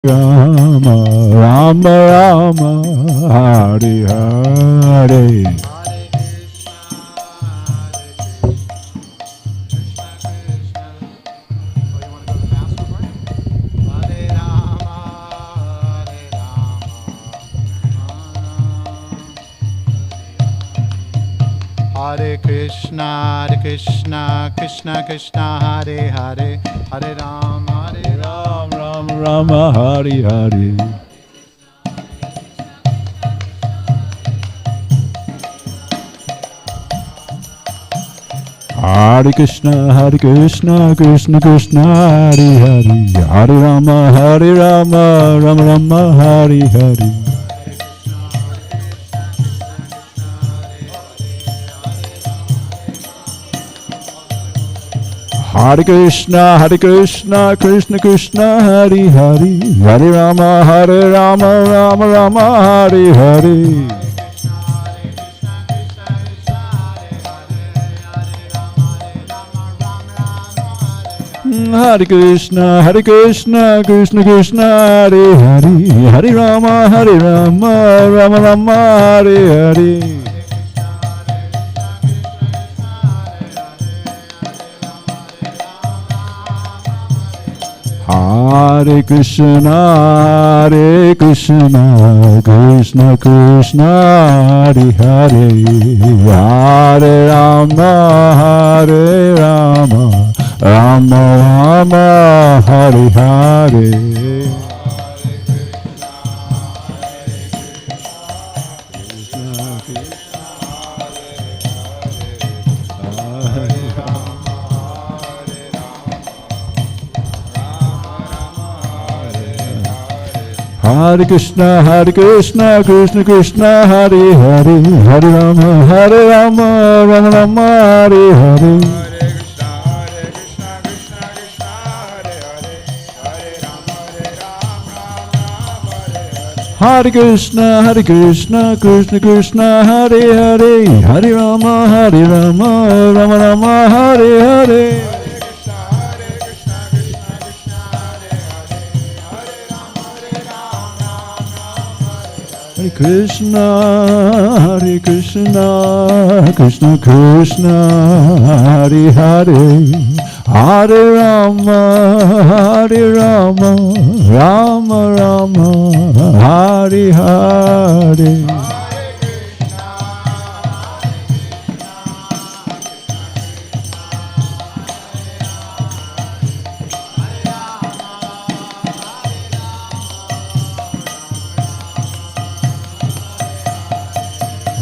Rama, Rama Rama, Hare Hare. Hare Krishna, Krishna Krishna, Hare Hare, Hare Ram, Ram Rama, Hare Hare. Hare Krishna, Krishna Krishna, Hare Hare, Hare Rama, Rama Rama, Hare Hare. Hare Krishna, Krishna Krishna, Hare Hare, Hare Rama, Rama Rama, Hare Hare. Hare Krishna, Krishna Krishna, Hare Hare, Hare Rama, Rama Rama, Hare Hare. Hare Krishna, Krishna Krishna, Hare Hare, Hare Rama, Rama Rama, Hare Hare. Hare Krishna, Krishna Hare Hare, Hare Rama, Rama Rama, Hare Hare. Hare Krishna, Krishna Hare Hare, Hare Rama, Rama Rama, Hare Hare. Hare Krishna, Krishna Krishna, Hare Hare, Hare Rama, Rama Rama, Hare Hare. Hare Krishna, Krishna Krishna, Hare Hare, Hare Rama, Rama Rama, Hare Hare.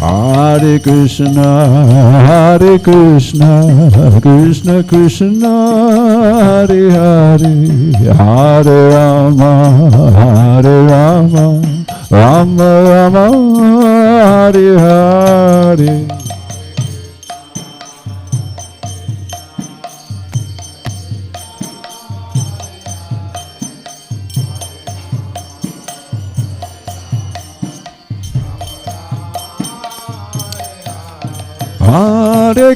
Hare Krishna, Krishna Krishna, Hare Hare, Hare Rama, Rama Rama, Hare Hare. Hare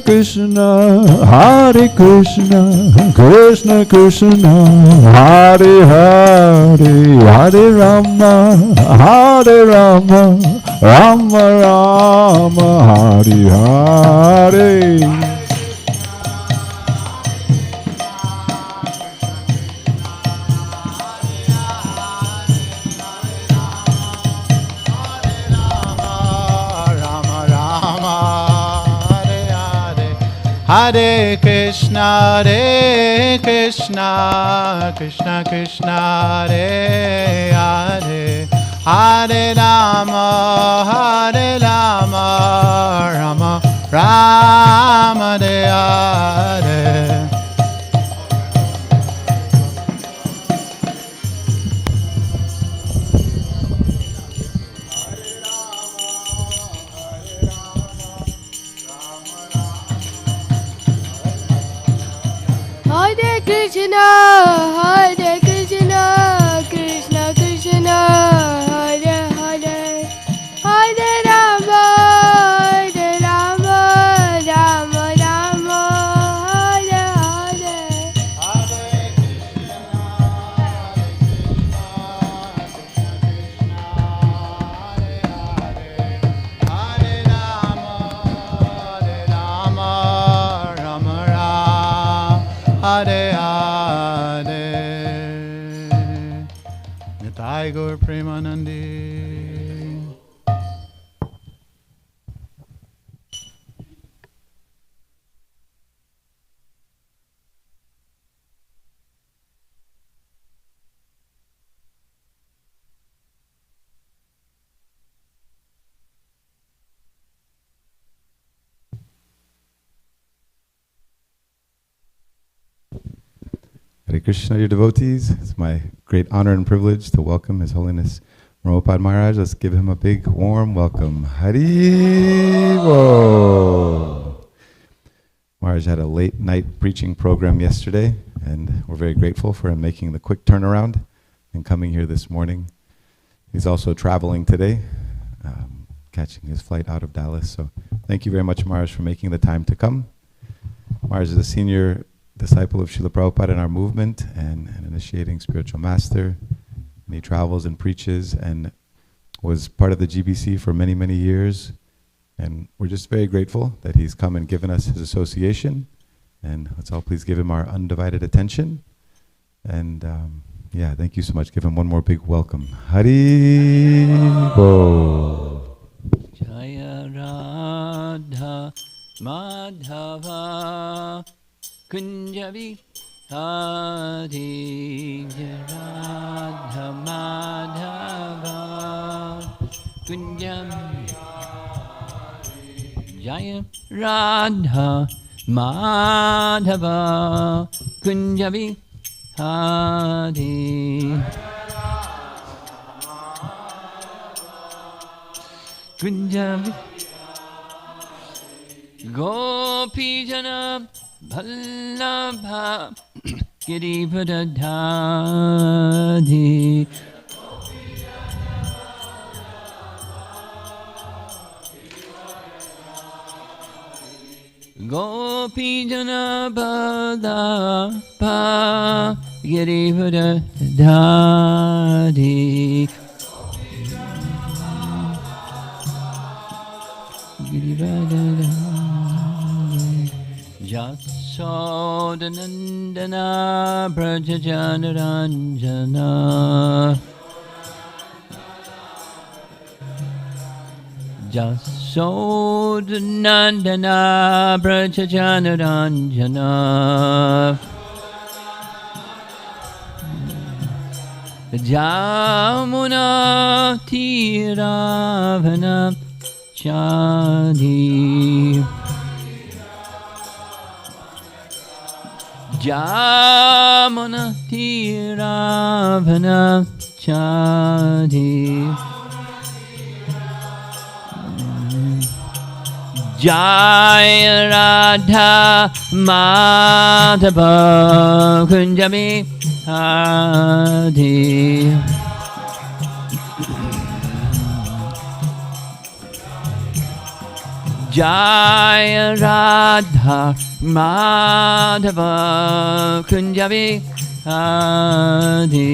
Krishna, Krishna Krishna, Hare Hare, Hare Rama, Rama Rama, Hare Hare. Hare Krishna, Krishna Krishna, Hare Hare, Hare Rama, Rama Rama, Hare Hare. Hare Nitai Gaur Premanandi. Hare Krishna, your devotees. It's my great honor and privilege to welcome His Holiness Romapada Maharaja. Let's give him a big, warm welcome. Hari Bo. Maharaj had a late night preaching program yesterday, and we're very grateful for him making the quick turnaround and coming here this morning. He's also traveling today, catching his flight out of Dallas. So thank you very much, Maharaj, for making the time to come. Maharaj is a senior disciple of Srila Prabhupada in our movement and an initiating spiritual master. And he travels and preaches and was part of the GBC for many, many years. And we're just very grateful that he's come and given us his association. And let's all please give him our undivided attention. And yeah, thank you so much. Give him one more big welcome. Hari Bo. Jaya Radha Madhava Kunjavi Hare Radha Madhava Kunjavi Jaya Radha Madhava Kunjavi Hare Kunjavi Gopijana Bhallabha Girivadadhadi Gopijana Bhallabha Girivadadhadi Girivadadhadi Jasodanandana Brajajanaranjana Jasodanandana Brajajanaranjana Jamuna Tiravana Chadi Jamuna Tiravana Chadi Jaya Radha Madhava Kunjabi Hadi Jaya Radha Madhava Kunjabi Hadi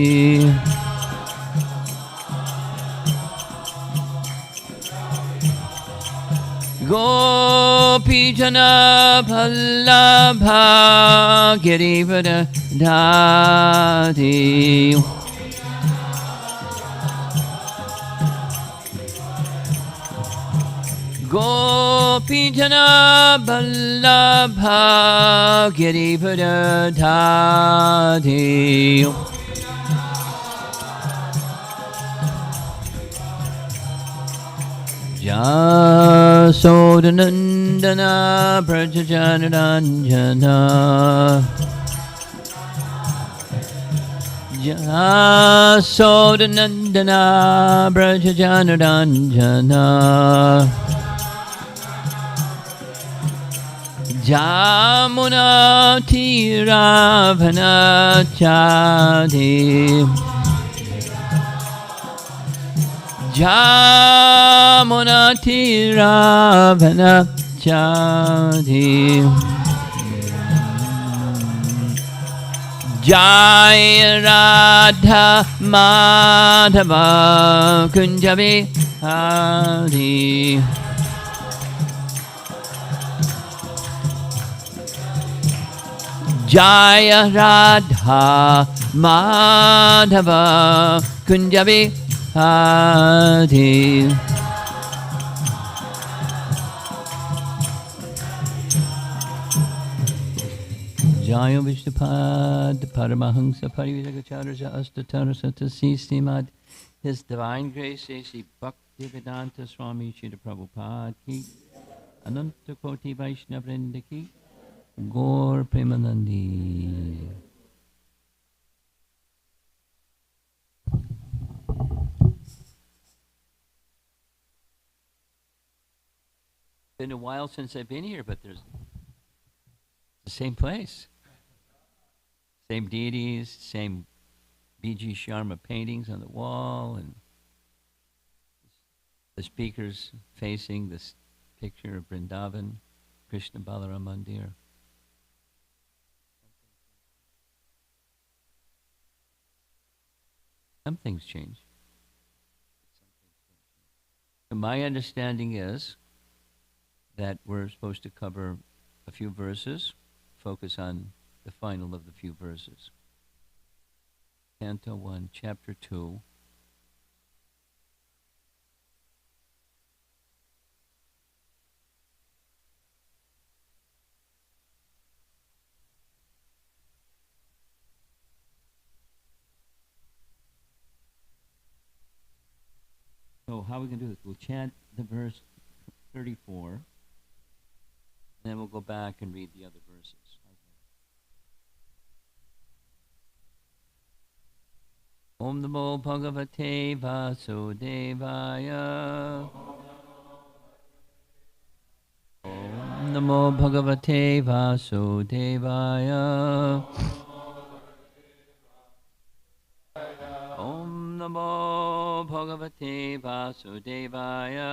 Gopijana Bhallabha Girivadadhadi Gopijana Bhallabha Girivadadhadi Jasodanandana Brajajanaranjana Jasodanandana Brajajanaranjana Jamuna Tiravana Chadi Jamuna Tiravana Chadi Jaya Radha Madhava Kunjabi Hari Jaya Radha Madhava Kunja Bihari. Jaya Vishnupad Paramahansa Parivitagacharya Astatara Satasi Srimad. His Divine Grace A.C. Bhaktivedanta Swami Srila Prabhupada Ki Ananta Koti Vaishnavrinda Ki Gaur Premanandi. Been a while since I've been here, but there's the same place. Same deities, same B.G. Sharma paintings on the wall, and the speakers facing this picture of Vrindavan, Krishna Balaram Mandir. Some things change. So my understanding is that we're supposed to cover a few verses, focus on the final of the few verses. Canto 1, Chapter 2. So how are we going to do this? We'll chant the verse 34, then we'll go back and read the other verses. Om Namo Bhagavate Vasudevaya. Om Namo Bhagavate Vasudevaya. Om Namo Bhagavate Vasudevaya.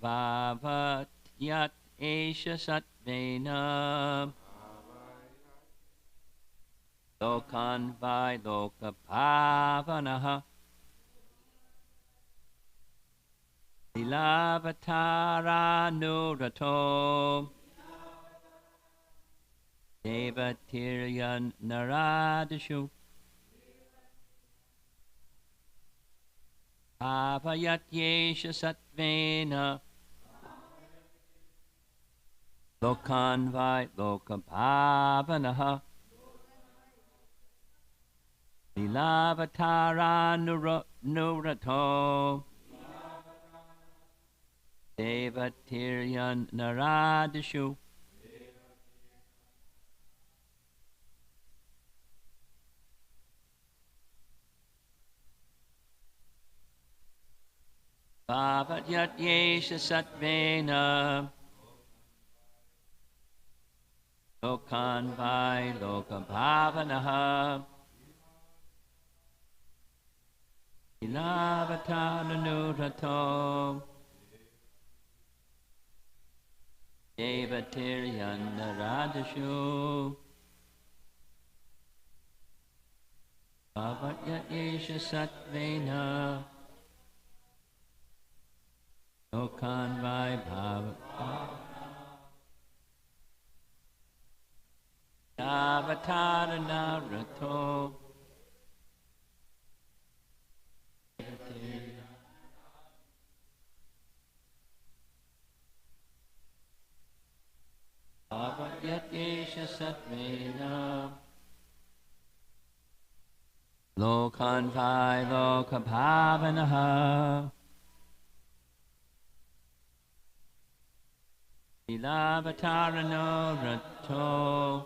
Bhavatyat Esha Satvena Lokan Vai Loka Bhavanaha Lilavatara Nurato Devatiryan Naradishu Bhavayat Yesha Satvena Lokan Vai Loka Bhavanaha Lilavatara Nurato Devatiryan Naradishu Bhavatyat Yesha Satvena Lokan Vai Loka Bhavanaha Ilavatana Nurato Devatiryan Radashu Bhavatyat Yesha Satvena Lokan Vai Bhavatyat Avatara Narato Bhavatyat Yesha Satvena Lokan Vai Loka Bhavanaha Ilavatara Narato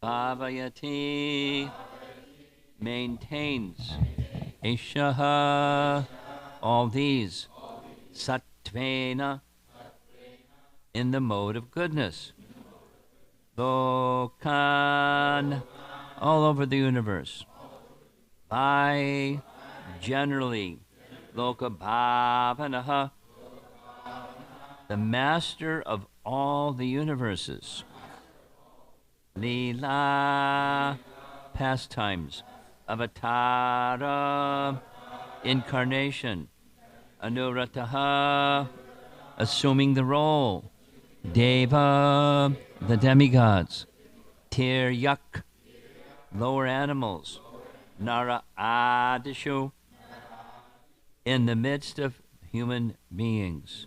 Bhavayati maintains Eshaha all these Satvena in the mode of goodness Lokan all over the universe Vai generally Loka Bhavanaha the master of all the universes Leela pastimes avatara, incarnation. Anurataha, assuming the role. Deva, the demigods. Tiryak, lower animals. Nara adishu, in the midst of human beings.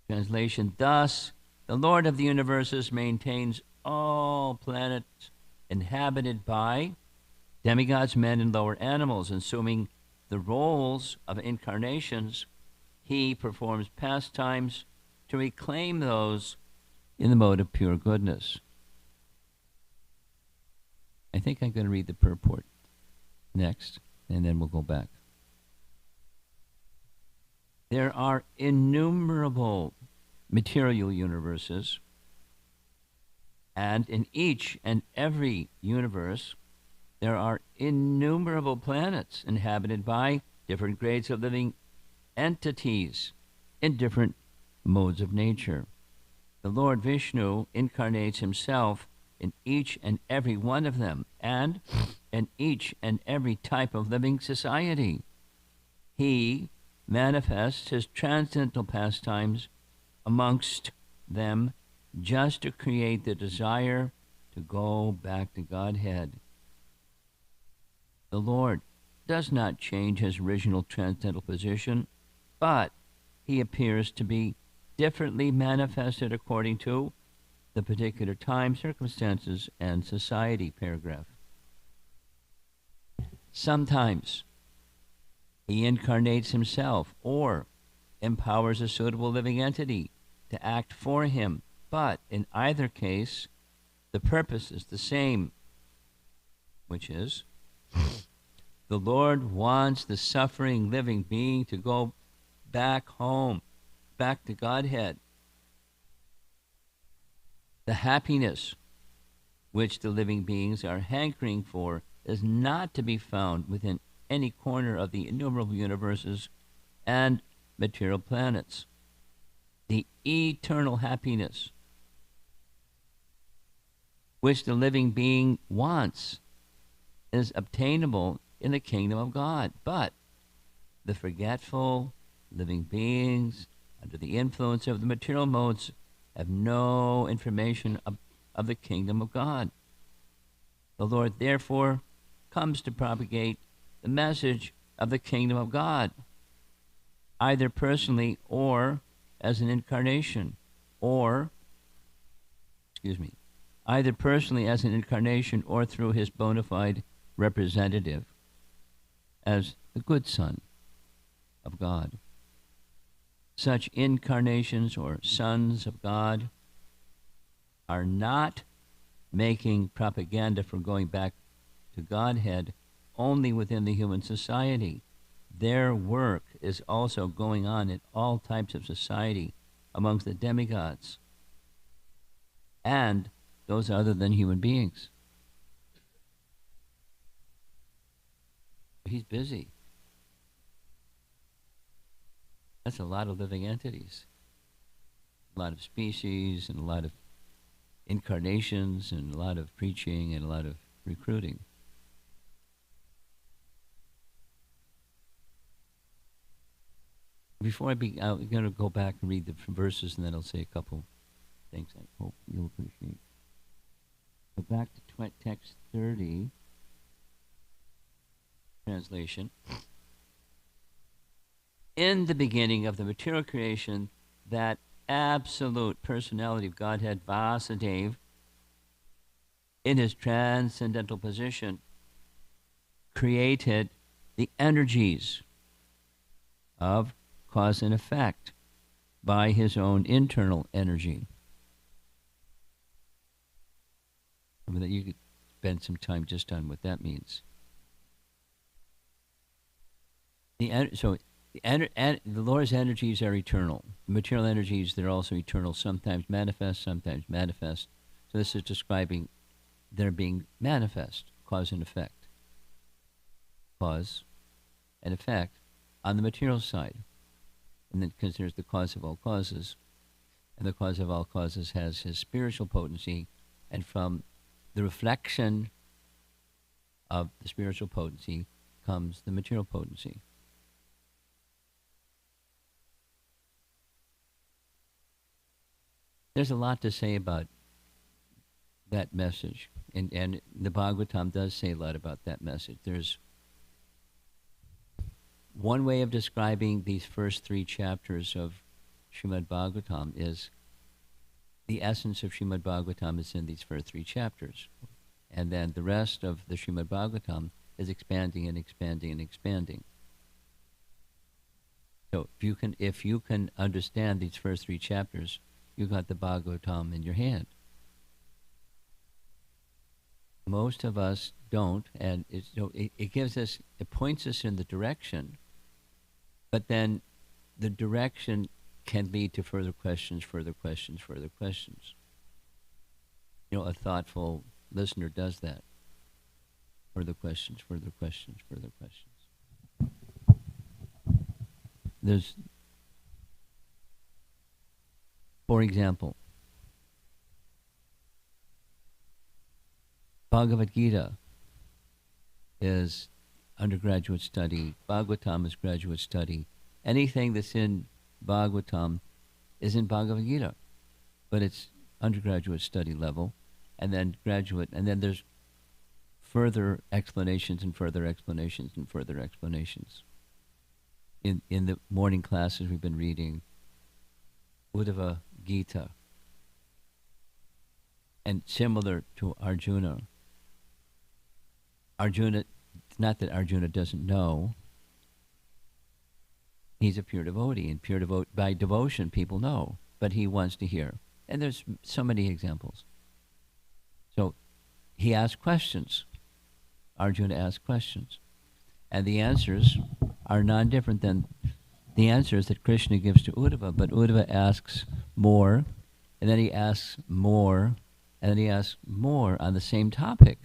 Translation, thus, the Lord of the universes maintains all planets inhabited by demigods, men, and lower animals. Assuming the roles of incarnations, he performs pastimes to reclaim those in the mode of pure goodness. I think I'm going to read the purport next, and then we'll go back. There are innumerable material universes, and in each and every universe, there are innumerable planets inhabited by different grades of living entities in different modes of nature. The Lord Vishnu incarnates himself in each and every one of them, and in each and every type of living society. He manifests his transcendental pastimes amongst them just to create the desire to go back to Godhead. The Lord does not change his original transcendental position, but he appears to be differently manifested according to the particular time, circumstances, and society. Paragraph. Sometimes he incarnates himself or empowers a suitable living entity to act for him, but in either case, the purpose is the same, which is the Lord wants the suffering living being to go back home, back to Godhead. The happiness which the living beings are hankering for is not to be found within any corner of the innumerable universes and material planets. The eternal happiness which the living being wants is obtainable in the kingdom of God, but the forgetful living beings under the influence of the material modes have no information of the kingdom of God. The Lord therefore comes to propagate the message of the kingdom of God, either personally or as an incarnation, either personally as an incarnation or through his bona fide representative as the good Son of God. Such incarnations or sons of God are not making propaganda for going back to Godhead only within the human society. Their work is also going on in all types of society amongst the demigods and those other than human beings. He's busy. That's a lot of living entities, a lot of species, and a lot of incarnations, and a lot of preaching, and a lot of recruiting. Before I'm going to go back and read the verses, and then I'll say a couple things I hope you'll appreciate. Go back to text 30, translation. In the beginning of the material creation, that absolute personality of Godhead, Vasudeva, in his transcendental position, created the energies of cause and effect by his own internal energy. I mean, that you could spend some time just on what that means. The Lord's energies are eternal. The material energies, they're also eternal, sometimes manifest, sometimes manifest. So this is describing their being manifest, cause and effect. Cause and effect on the material side. And then because there's the cause of all causes, and the cause of all causes has his spiritual potency, and from the reflection of the spiritual potency comes the material potency. There's a lot to say about that message, and the Bhagavatam does say a lot about that message. There's one way of describing these first 3 chapters of Srimad Bhagavatam is the essence of Srimad Bhagavatam is in these first 3 chapters. And then the rest of the Srimad Bhagavatam is expanding and expanding and expanding. So if you can understand these first 3 chapters, you got the Bhagavatam in your hand. Most of us don't, and it points us in the direction, but then the direction can lead to further questions, further questions, further questions. A thoughtful listener does that. Further questions, further questions, further questions. There's, for example, Bhagavad Gita is undergraduate study. Bhagavatam is graduate study. Anything that's in Bhagavatam is in Bhagavad Gita, but it's undergraduate study level, and then graduate, and then there's further explanations and further explanations and further explanations. In the morning classes, we've been reading Uddhava Gita, and similar to Arjuna, not that Arjuna doesn't know, he's a pure devotee, and by devotion people know, but he wants to hear. And there's so many examples. So he asked questions. Arjuna asked questions. And the answers are non-different than the answers that Krishna gives to Uddhava, but Uddhava asks more, and then he asks more, and then he asks more on the same topic.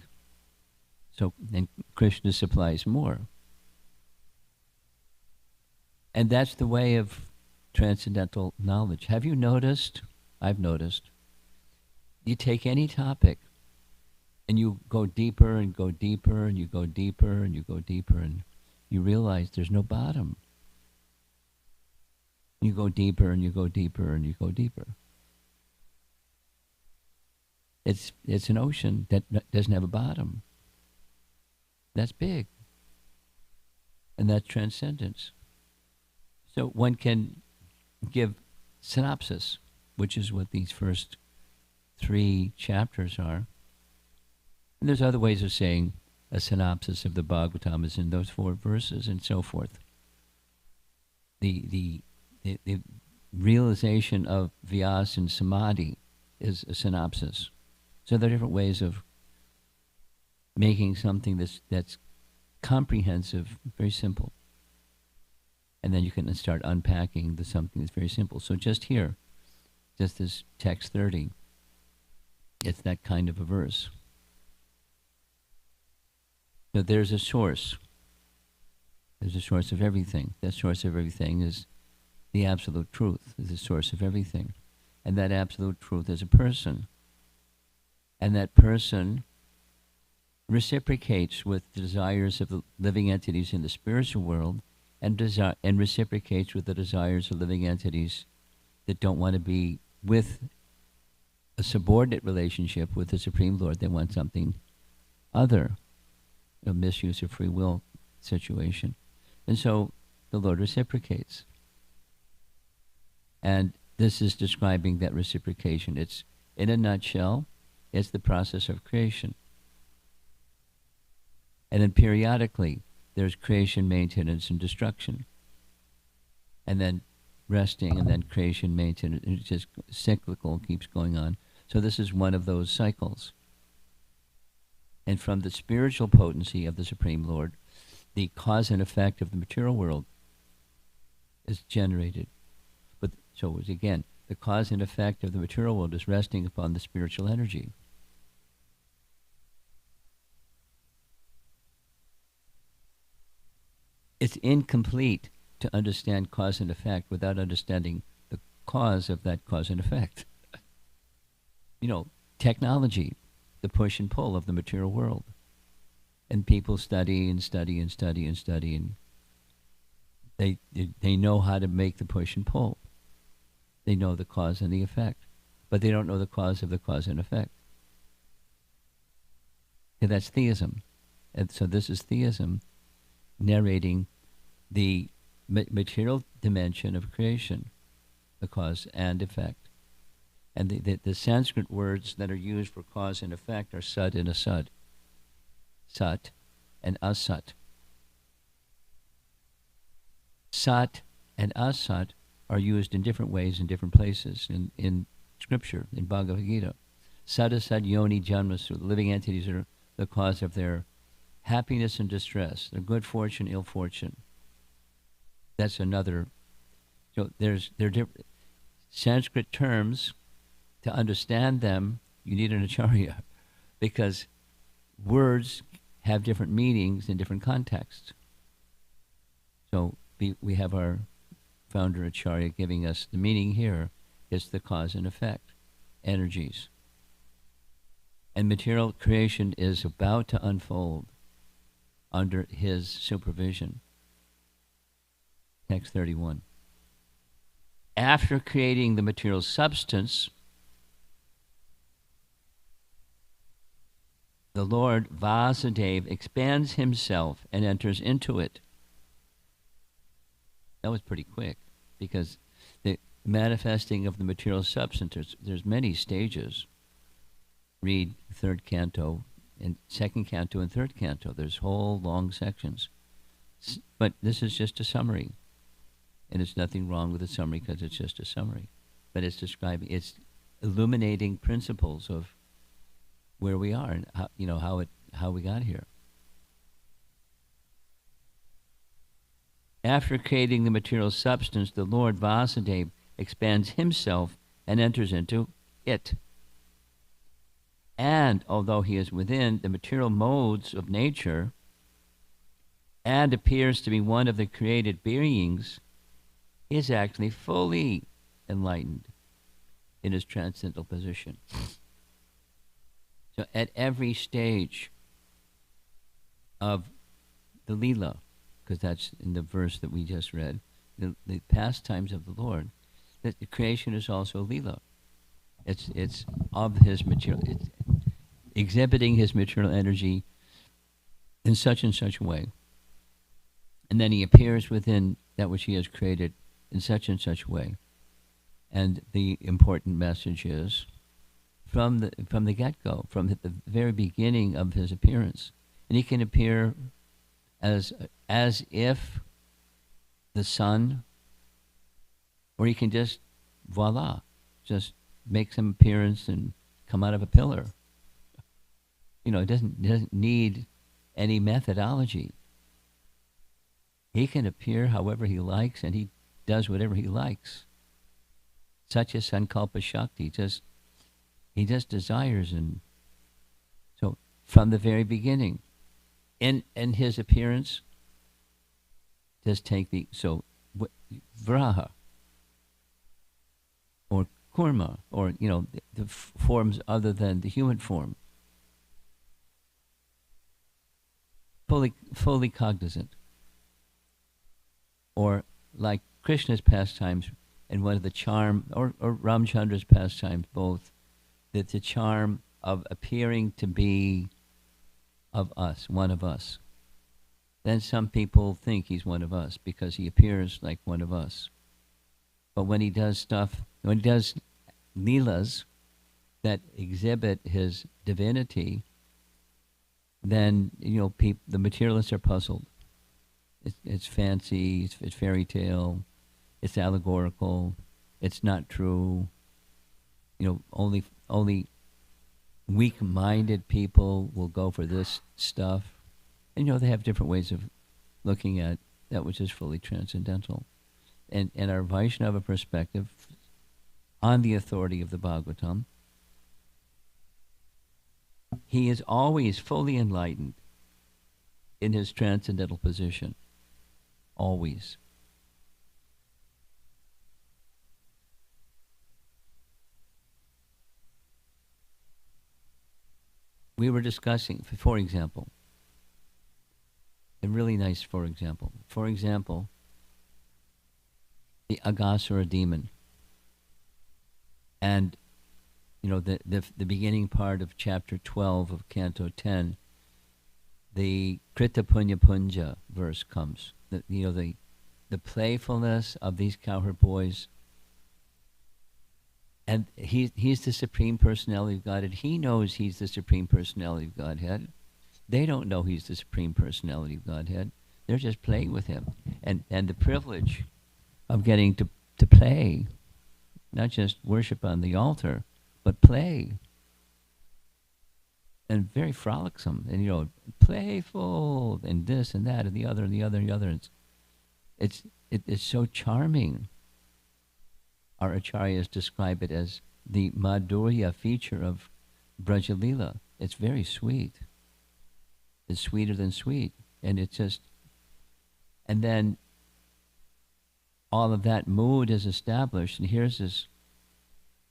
So then Krishna supplies more. And that's the way of transcendental knowledge. Have you noticed? I've noticed. You take any topic and you go deeper and go deeper and you go deeper and you go deeper and you realize there's no bottom. You go deeper and you go deeper and you go deeper. It's an ocean that doesn't have a bottom. That's big. And that's transcendence. So one can give synopsis, which is what these first 3 chapters are. And there's other ways of saying a synopsis of the Bhagavatam is in those 4 verses and so forth. The realization of Vyas and Samadhi is a synopsis. So there are different ways of making something that's comprehensive, very simple. And then you can start unpacking something that's very simple. So just here, just this text 30, it's that kind of a verse. So there's a source. There's a source of everything. That source of everything is the absolute truth, is the source of everything. And that absolute truth is a person. And that person reciprocates with the desires of the living entities in the spiritual world, and reciprocates with the desires of living entities that don't want to be with a subordinate relationship with the Supreme Lord. They want something other, a misuse of free will situation. And so the Lord reciprocates. And this is describing that reciprocation. It's, in a nutshell, it's the process of creation. And then periodically, there's creation, maintenance, and destruction. And then resting, and then creation, maintenance. It's just cyclical, keeps going on. So this is one of those cycles. And from the spiritual potency of the Supreme Lord, the cause and effect of the material world is generated. But so again, the cause and effect of the material world is resting upon the spiritual energy. It's incomplete to understand cause and effect without understanding the cause of that cause and effect. Technology, the push and pull of the material world. And people study and study and study and study, and they know how to make the push and pull. They know the cause and the effect, but they don't know the cause of the cause and effect. And that's theism. And so this is theism narrating the material dimension of creation, the cause and effect. And the Sanskrit words that are used for cause and effect are sat and asat. Sat and asat. Sat and asat are used in different ways in different places in Scripture, in Bhagavad Gita. Sat asat yoni janmasu, the living entities are the cause of their happiness and distress, their good fortune, ill fortune. That's another. So there are different Sanskrit terms. To understand them, you need an acharya, because words have different meanings in different contexts. So we have our founder acharya giving us the meaning here is the cause and effect, energies. And material creation is about to unfold under his supervision. Text 31. After creating the material substance, the Lord Vasudeva expands himself and enters into it. That was pretty quick, because the manifesting of the material substance, there's many stages. Read third canto and second canto and third canto. There's whole long sections. But this is just a summary. And there's nothing wrong with a summary because it's just a summary. But it's describing, it's illuminating principles of where we are and how we got here. After creating the material substance, the Lord Vasudeva expands himself and enters into it. And although he is within the material modes of nature and appears to be one of the created beings, he is actually fully enlightened in his transcendental position. So at every stage of the Leela, because that's in the verse that we just read, the pastimes of the Lord, that the creation is also Leela. It's of his material, it's exhibiting his material energy in such and such a way. And then he appears within that which he has created in such and such a way. And the important message is, from the get-go, from the very beginning of his appearance. And he can appear as if the sun, or he can just, voila, just make some appearance and come out of a pillar. It doesn't need any methodology. He can appear however he likes, and he does whatever he likes. Such a sankalpa shakti, he just desires. And so from the very beginning, in his appearance, just take vraha or kurma, or the forms other than the human form, fully cognizant. Or like Krishna's pastimes, and one of the charm, or Ramchandra's pastimes, both, that the charm of appearing to be of us, one of us. Then some people think he's one of us because he appears like one of us. But when he does leelas that exhibit his divinity, then the materialists are puzzled. It's fancy, it's fairy tale, it's allegorical, it's not true. Only weak-minded people will go for this stuff. And they have different ways of looking at that which is fully transcendental. And our Vaishnava perspective, on the authority of the Bhagavatam, he is always fully enlightened in his transcendental position. Always. We were discussing, for example, A really nice for example. For example, the Aghasura demon. And, the beginning part of chapter 12 of Canto 10, the Krita Punya Punja verse comes. The playfulness of these cowherd boys. And he's the Supreme Personality of Godhead. He knows he's the Supreme Personality of Godhead. They don't know he's the Supreme Personality of Godhead. They're just playing with him. And the privilege of getting to play, not just worship on the altar, but play. And very frolicsome, and playful, and this and that and the other and the other and the other. It's so charming. Our acharyas describe it as the madhurya feature of Brajalila. It's very sweet. It's sweeter than sweet, and and then all of that mood is established, and here's this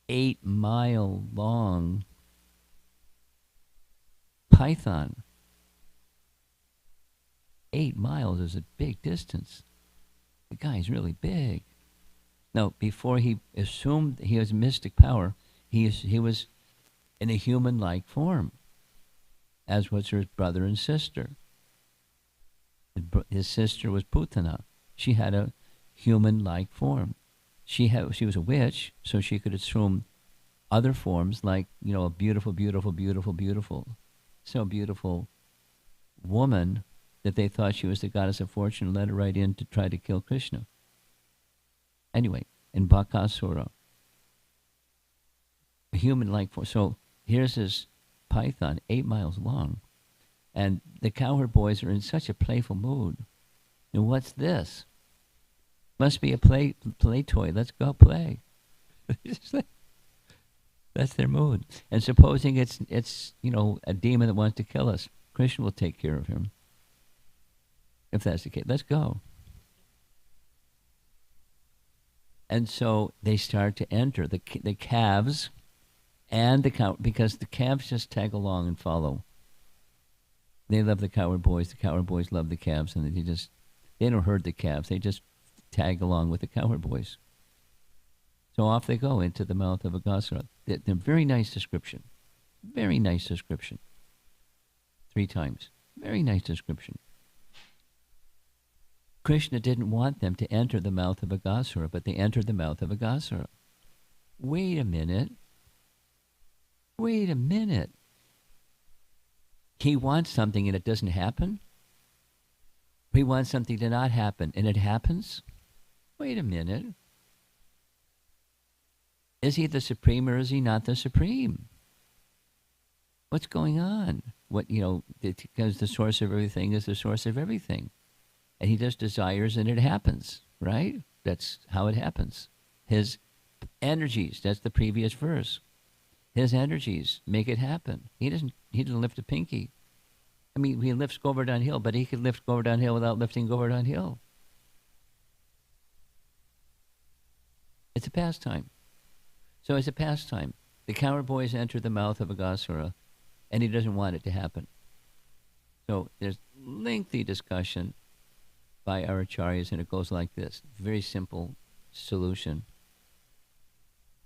8-mile long python. 8 miles is a big distance. The guy's really big. Now, before he assumed he has mystic power, he was in a human-like form, as was her brother and sister. His sister was Putana. She had a human-like form. She was a witch, so she could assume other forms, like a beautiful, beautiful, beautiful, beautiful, so beautiful woman that they thought she was the goddess of fortune and let her right in to try to kill Krishna. Anyway, in Bakasura, a human-like form. So here's this python, 8 miles long, and the cowherd boys are in such a playful mood. And what's this? Must be a play toy. Let's go play. That's their mood. And supposing it's a demon that wants to kill us, Krishna will take care of him. If that's the case, let's go. And so they start to enter the calves and the cow, because the calves just tag along and follow. They love the cowherd boys. The cowherd boys love the calves, and they don't herd the calves. They just tag along with the cowherd boys. So off they go into the mouth of Aghasura. They're very nice description. Very nice description. 3 times. Very nice description. Krishna didn't want them to enter the mouth of Aghasura, but they entered the mouth of Aghasura. Wait a minute. Wait a minute. He wants something and it doesn't happen? He wants something to not happen and it happens? Wait a minute. Is he the supreme or is he not the supreme? What's going on? Because the source of everything is the source of everything. And he just desires and it happens, right? That's how it happens. His energies, that's the previous verse. His energies make it happen. He didn't lift a pinky. I mean, he lifts Govardhan Hill, but he could lift Govardhan Hill without lifting Govardhan Hill. It's a pastime. So it's a pastime. The cowherd boys enter the mouth of Aghasura, and he doesn't want it to happen. So there's lengthy discussion by our acharyas, and it goes like this. Very simple solution.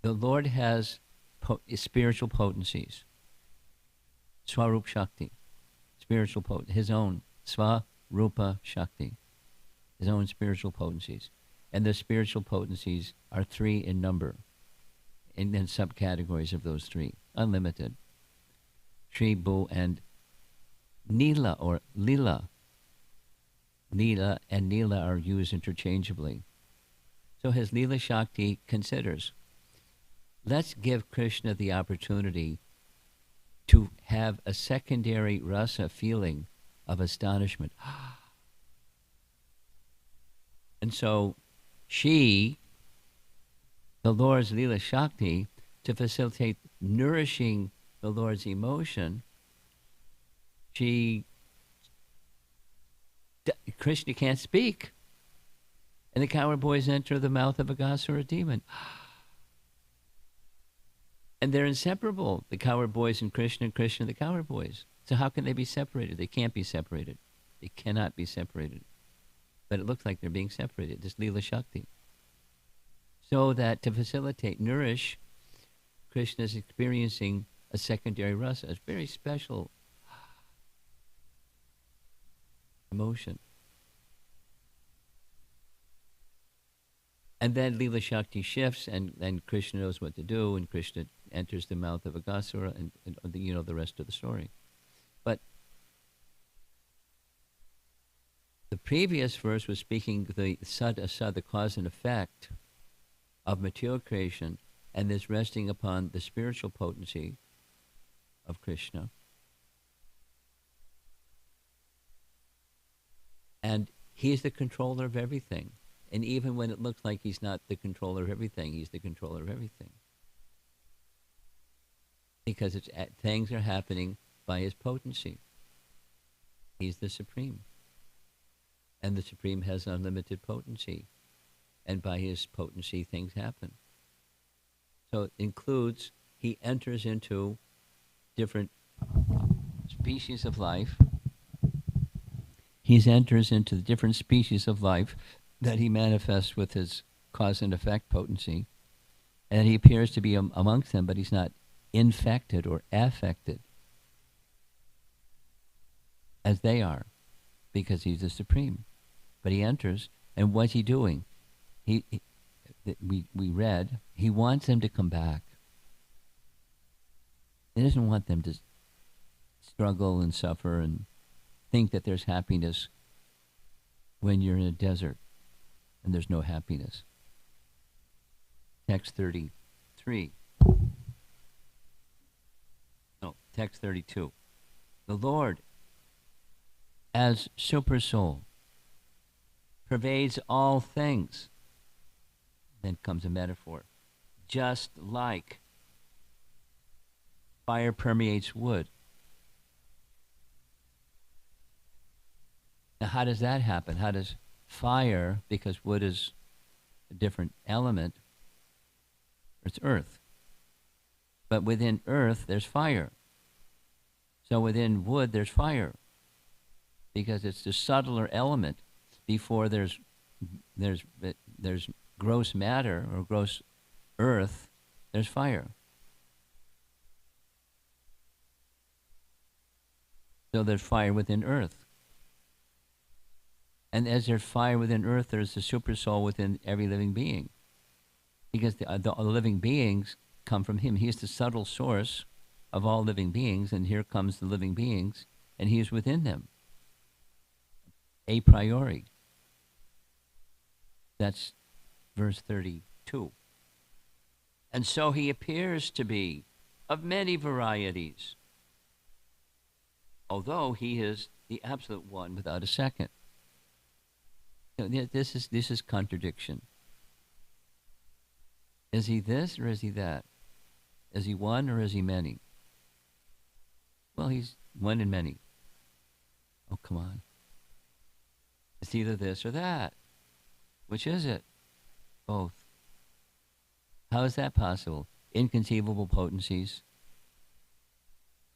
The Lord has spiritual potencies. Swarup Shakti. Spiritual his own Swarupa Shakti. His own spiritual potencies. And the spiritual potencies are 3 in number. And then subcategories of those 3. Unlimited. Shri, Bhu, and Nila or Lila. Lila and Nila are used interchangeably. So his Lila Shakti considers, let's give Krishna the opportunity to have a secondary rasa feeling of astonishment. And so she, the Lord's Lila Shakti, to facilitate nourishing the Lord's emotion, Krishna can't speak. And the cowherd boys enter the mouth of Aghasura demon. And they're inseparable, the cowherd boys and Krishna the cowherd boys. So how can they be separated? They can't be separated. They cannot be separated. But it looks like they're being separated, this Leela Shakti. So that to facilitate, nourish, Krishna is experiencing a secondary rasa, a very special emotion. And then Leela Shakti shifts, and then Krishna knows what to do, and Krishna enters the mouth of Aghasura, and the rest of the story. But the previous verse was speaking the sad asad, the cause and effect of material creation, and this resting upon the spiritual potency of Krishna. And he's the controller of everything. And even when it looks like he's not the controller of everything, he's the controller of everything. Because things are happening by his potency. He's the Supreme. And the Supreme has unlimited potency. And by his potency, things happen. So it includes, he enters into different species of life. He enters into the different species of life that he manifests with his cause and effect potency. And he appears to be amongst them, but he's not infected or affected as they are, because he's the Supreme. But he enters, and what's he doing? We read, he wants them to come back. He doesn't want them to struggle and suffer and think that there's happiness when you're in a desert and there's no happiness. Text 33. No, text 32. The Lord, as super soul, pervades all things. Then comes a metaphor. Just like fire permeates wood. Now, how does that happen? How does fire, because wood is a different element, it's earth. But within earth, there's fire. So within wood, there's fire. Because it's the subtler element. Before there's gross matter or gross earth, there's fire. So there's fire within earth. And as there's fire within earth, there's the super soul within every living being. Because the living beings come from him. He is the subtle source of all living beings, and here comes the living beings, and he is within them. A priori. That's verse 32. And so he appears to be of many varieties, although he is the absolute one without a second. This is contradiction. Is he this or is he that? Is he one or is he many? Well, he's one and many. Oh, come on. It's either this or that. Which is it? Both. How is that possible? Inconceivable potencies.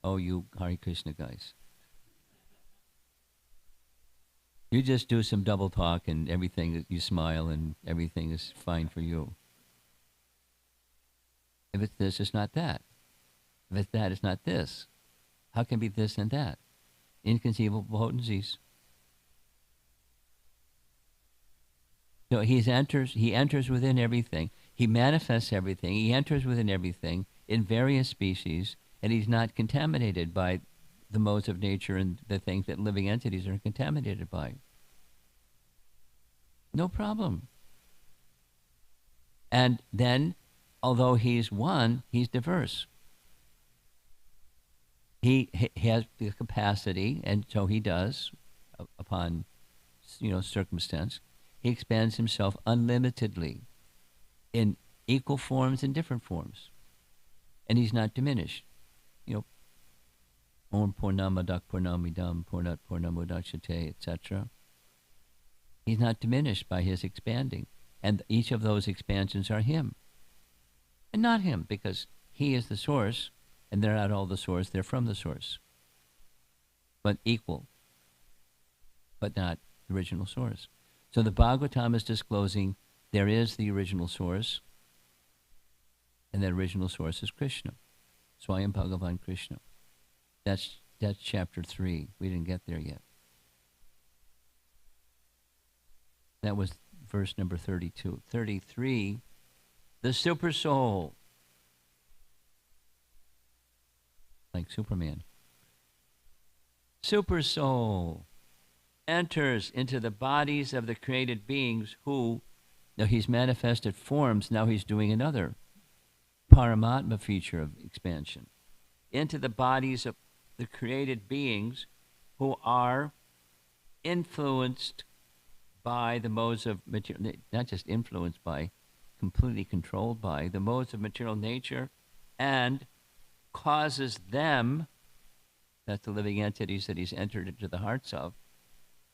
Oh, you Hare Krishna guys. You just do some double talk and everything, you smile and everything is fine for you. If it's this, it's not that. If it's that, it's not this. How can it be this and that? Inconceivable potencies. So he enters within everything. He manifests everything. He enters within everything in various species, and he's not contaminated by the modes of nature and the things that living entities are contaminated by. No problem. And then, although he's one, he's diverse. He has the capacity, and so he does, upon circumstance. He expands himself unlimitedly in equal forms and different forms. And he's not diminished. Om Purnamadak Purnamidam Purnat Purnamudachyate, etc. He's not diminished by his expanding. And each of those expansions are him. And not him, because he is the source, and they're not all the source, they're from the source. But equal. but not the original source. So the Bhagavatam is disclosing there is the original source, and that original source is Krishna. Swayam Bhagavan Krishna. That's chapter 3. We didn't get there yet. That was verse number 32. 33, the super soul, like Superman. Super soul enters into the bodies of the created beings who, now he's manifested forms, now he's doing another Paramatma feature of expansion, into the bodies of the created beings who are influenced by the modes of material, not just influenced by, completely controlled by the modes of material nature, and causes them, that's the living entities that he's entered into the hearts of,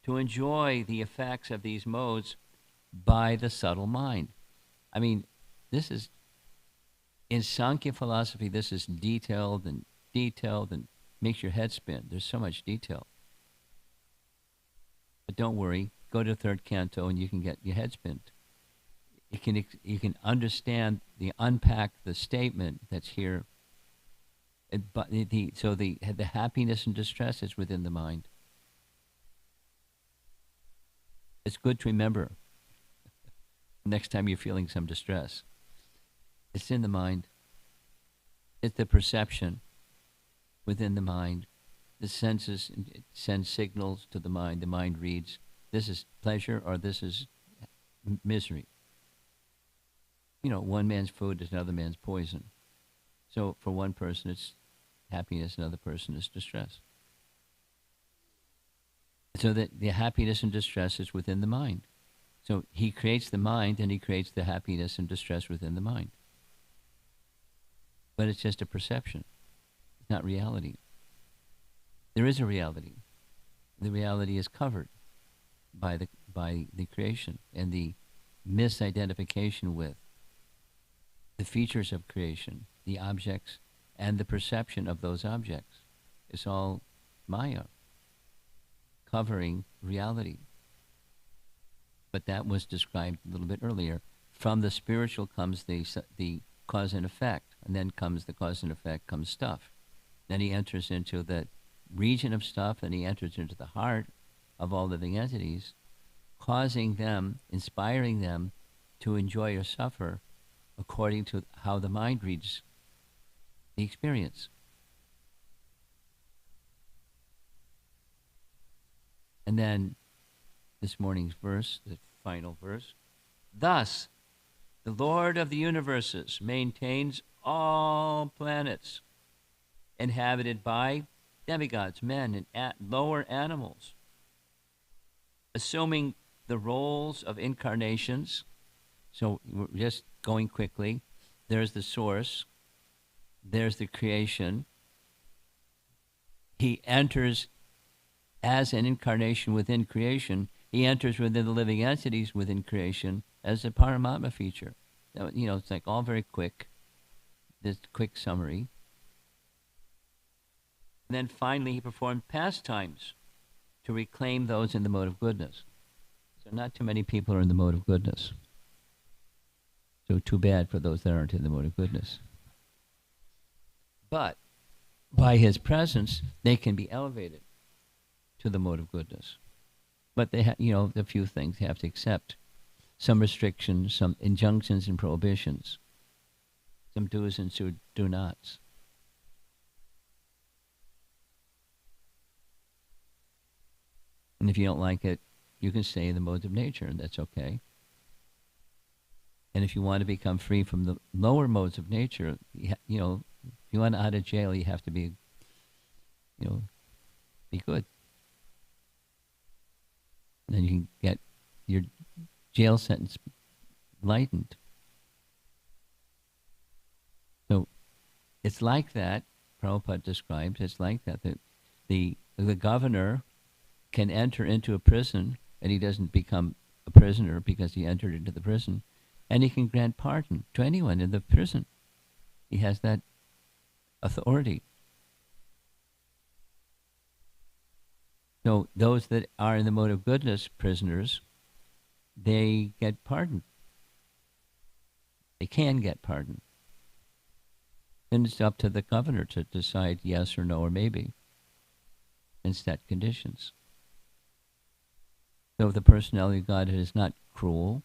to enjoy the effects of these modes by the subtle mind. I mean, this is, in Sankhya philosophy, this is detailed and makes your head spin. There's so much detail. But don't worry, go to the third canto and you can get your head spinned. You can understand, unpack the statement that's here. But the happiness and distress is within the mind. It's good to remember next time you're feeling some distress. It's in the mind. It's the perception within the mind. The senses send signals to the mind. The mind reads, this is pleasure or this is misery. You know, one man's food is another man's poison. So for one person it's happiness, another person is distress. So that the happiness and distress is within the mind. So he creates the mind and he creates the happiness and distress within the mind. But it's just a perception. It's not reality. There is a reality. The reality is covered by the creation and the misidentification with the features of creation, the objects, and the perception of those objects. It's all Maya, covering reality. But that was described a little bit earlier. From the spiritual comes the cause and effect, and then comes the cause and effect, comes stuff. Then he enters into the region of stuff, and he enters into the heart of all living entities, causing them, inspiring them to enjoy or suffer according to how the mind reads the experience. And then this morning's verse, the final verse, thus the Lord of the universes maintains all planets inhabited by demigods, men, and lower animals, assuming the roles of incarnations. So we're just going quickly. There's the source. There's the creation. He enters as an incarnation within creation. He enters within the living entities within creation as a Paramatma feature. You know, it's like all very quick. This quick summary. And then finally he performed pastimes to reclaim those in the mode of goodness. So not too many people are in the mode of goodness. So too bad for those that aren't in the mode of goodness. But by his presence, they can be elevated to the mode of goodness. But they have, a few things they have to accept. Some restrictions, some injunctions and prohibitions. Some do's and do nots. And if you don't like it, you can stay in the modes of nature, and that's okay. And if you want to become free from the lower modes of nature, if you want out of jail, you have to be, be good. And then you can get your jail sentence lightened. So it's like that, Prabhupada describes, it's like that. The governor can enter into a prison, and he doesn't become a prisoner because he entered into the prison, and he can grant pardon to anyone in the prison. He has that authority. So those that are in the mode of goodness prisoners, they get pardoned. They can get pardoned. Then it's up to the governor to decide yes or no or maybe and set conditions. So the personality of God is not cruel.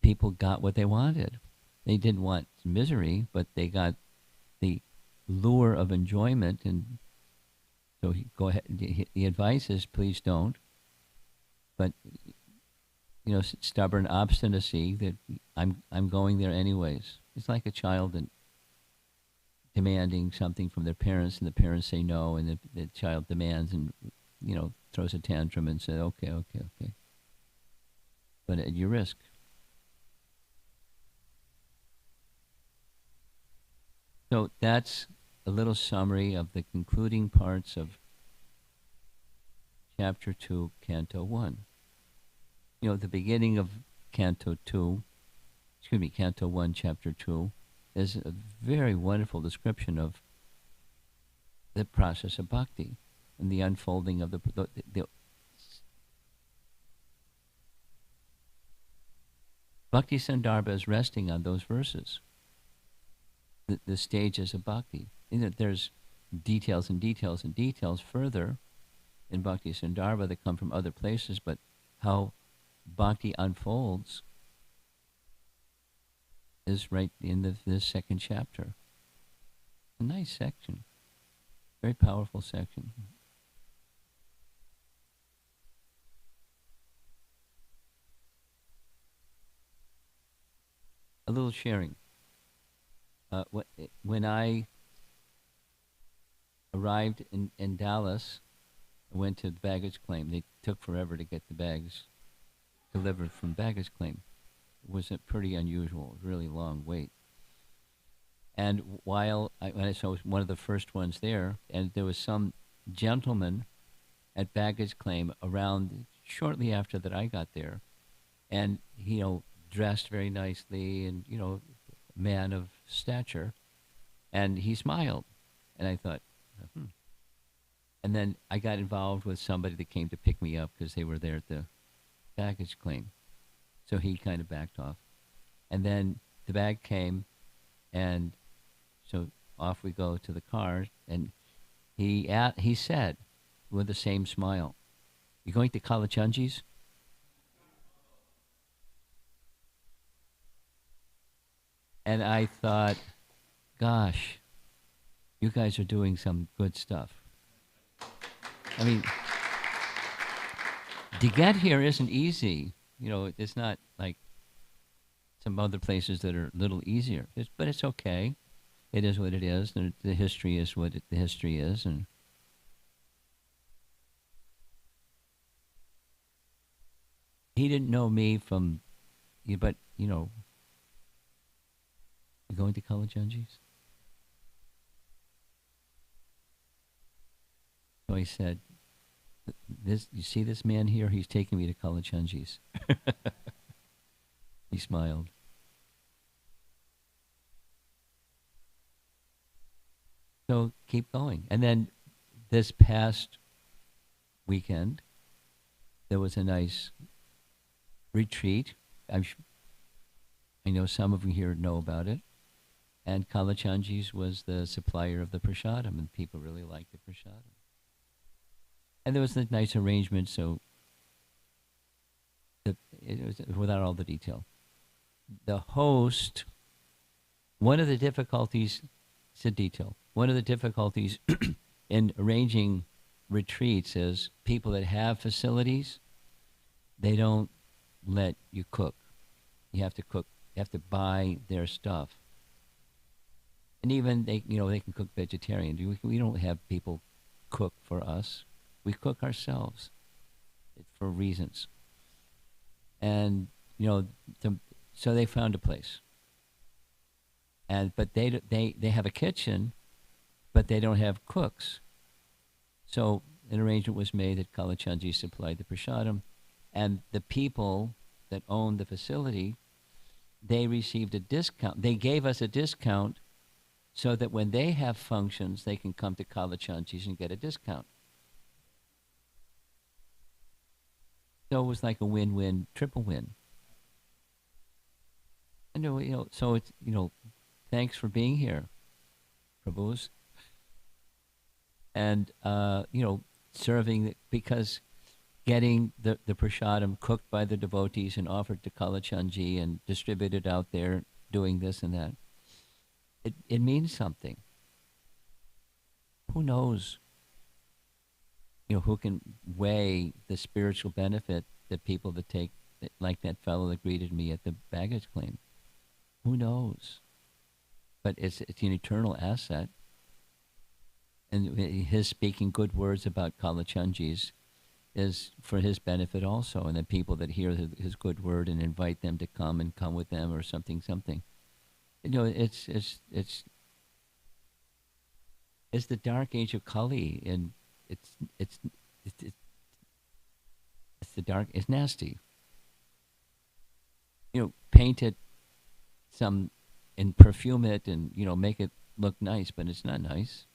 People got what they wanted. They didn't want misery, but they got the lure of enjoyment, and so go ahead. The advice is please don't. But stubborn obstinacy that I'm going there anyways. It's like a child and demanding something from their parents, and the parents say no, and the child demands and throws a tantrum and says okay, but at your risk. So that's a little summary of the concluding parts of Chapter 2, Canto 1. The beginning of Canto 1, Chapter 2, is a very wonderful description of the process of bhakti and the unfolding of the Bhakti Sandarbha is resting on those verses. The stages of bhakti. There's details and details and details further in Bhakti Sandarbha that come from other places, but how bhakti unfolds is right in this second chapter. A nice section. Very powerful section. A little sharing. When I arrived in Dallas, I went to the baggage claim. They took forever to get the bags delivered from baggage claim. It was a pretty unusual, really long wait. And while I was one of the first ones there, and there was some gentleman at baggage claim around shortly after that I got there, and dressed very nicely, and man of stature, and he smiled, and I thought, And then I got involved with somebody that came to pick me up because they were there at the baggage claim. So he kind of backed off. And then the bag came, and so off we go to the car, and he said, with the same smile, "You going to Kalachandji's?" And I thought, gosh, you guys are doing some good stuff. I mean, to get here isn't easy. It's not like some other places that are a little easier. But it's okay. It is what it is. The history is what the history is. And he didn't know me from, but, you going to Kalachandji's? So I said, you see this man here? He's taking me to Kalachandji's. He smiled. So keep going. And then this past weekend, there was a nice retreat. I know some of you here know about it. And Kalachandji's was the supplier of the prasadam, and people really liked the prasadam. And there was a nice arrangement, so it was without all the detail. The host, one of the difficulties, it's a detail, one of the difficulties in arranging retreats is people that have facilities, they don't let you cook. You have to cook. You have to buy their stuff. And even they can cook vegetarian. We don't have people cook for us. We cook ourselves for reasons. And so they found a place. But they have a kitchen, but they don't have cooks. So an arrangement was made that Kalachandji supplied the prasadam, and the people that owned the facility, they received a discount. They gave us a discount so that when they have functions, they can come to Kalachandji's and get a discount. So it was like a win-win, triple win. And so it's thanks for being here, Prabhus, and serving because getting the prasadam cooked by the devotees and offered to Kalachandji and distributed out there, doing this and that. It means something. Who knows? Who can weigh the spiritual benefit that people that take, like that fellow that greeted me at the baggage claim. Who knows? But it's an eternal asset. And his speaking good words about Kalachandjis is for his benefit also, and the people that hear his good word and invite them to come and come with them or something. It's the dark age of Kali, and it's the dark. It's nasty. Paint it and perfume it, and make it look nice, but it's not nice.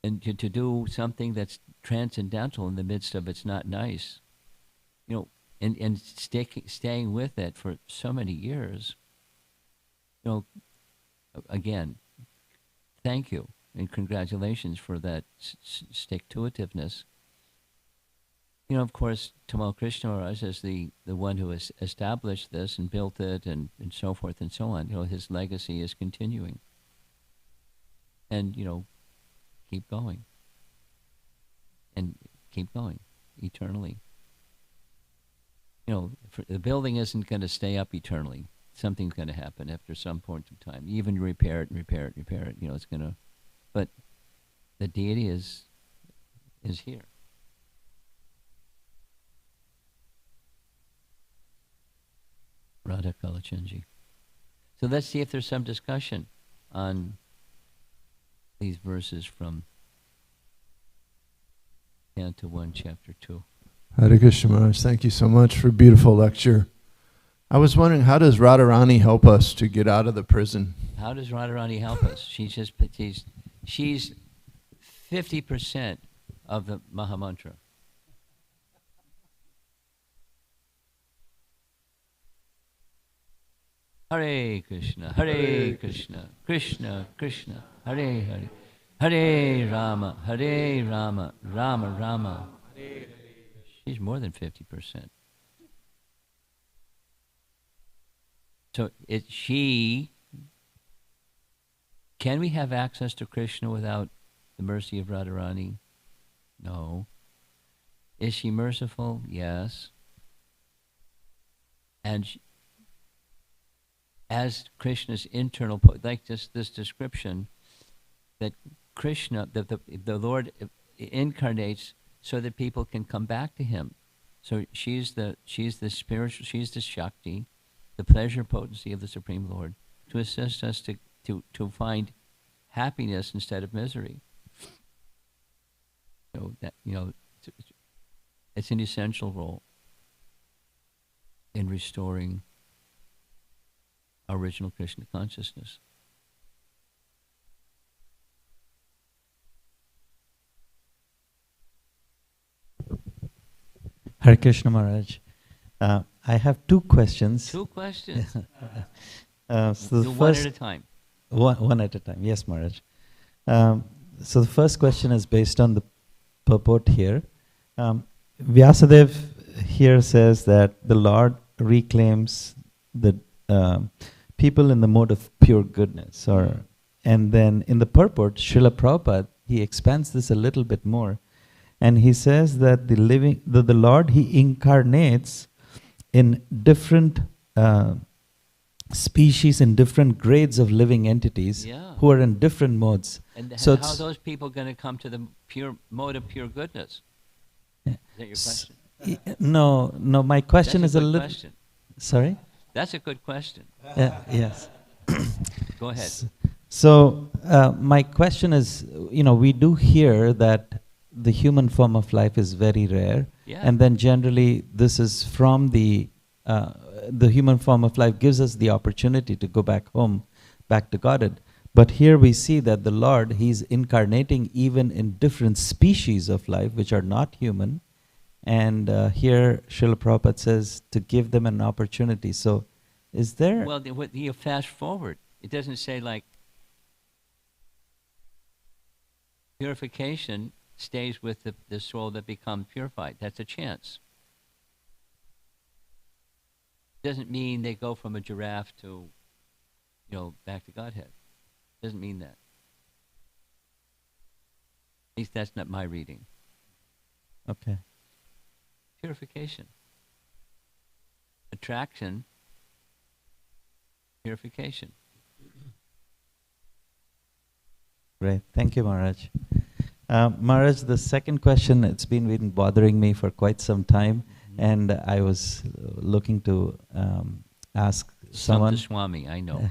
And to do something that's transcendental in the midst of it's not nice, and staying with it for so many years. Again, thank you and congratulations for that stick-to-itiveness. Of course, Tamal Krishna Maharaj is the one who has established this and built it and so forth and so on. His legacy is continuing. And, keep going. And keep going eternally. The building isn't going to stay up eternally. Something's going to happen after some point of time. Even repair it. It's going to... But the deity is here. Radha Kalachandji. So let's see if there's some discussion on these verses from Canto 1, Chapter 2. Hare Krishna Maharaj, thank you so much for a beautiful lecture. I was wondering, how does Radharani help us to get out of the prison? How does Radharani help us? She's 50% of the Mahamantra. Hare Krishna, Krishna Krishna, Hare Hare, Hare Rama, Rama Rama. She's more than 50%. So can we have access to Krishna without the mercy of Radharani? No. Is she merciful? Yes. And as Krishna's internal, like this description, that Krishna, the Lord incarnates so that people can come back to Him. So she's the spiritual, she's the Shakti, the pleasure potency of the Supreme Lord, to assist us to find happiness instead of misery. So that it's an essential role in restoring our original Krishna consciousness. Hare Krishna Maharaj. I have two questions. Two questions. So do one at a time. One at a time. Yes, Maharaj. So the first question is based on the purport here. Vyasadeva here says that the Lord reclaims the people in the mode of pure goodness. And then in the purport, Srila Prabhupada, he expands this a little bit more. And he says that the Lord, He incarnates in different species and different grades of living entities who are in different modes. And so how are those people going to come to the pure mode of pure goodness? Is that your question? No, my question is a little... Question. Sorry? That's a good question. Yes. Go ahead. So my question is, we do hear that the human form of life is very rare, and then generally this is from the human form of life gives us the opportunity to go back home, back to Godhead. But here we see that the Lord, He's incarnating even in different species of life which are not human, And here Srila Prabhupada says to give them an opportunity. So is there... Well, you fast forward. It doesn't say like purification stays with the soul that becomes purified. That's a chance. Doesn't mean they go from a giraffe to, back to Godhead. Doesn't mean that. At least that's not my reading. Okay. Purification. Attraction. Purification. Great. Thank you, Maharaj. Maharaj, the second question, it's been bothering me for quite some time, and I was looking to ask someone. Swami, I know.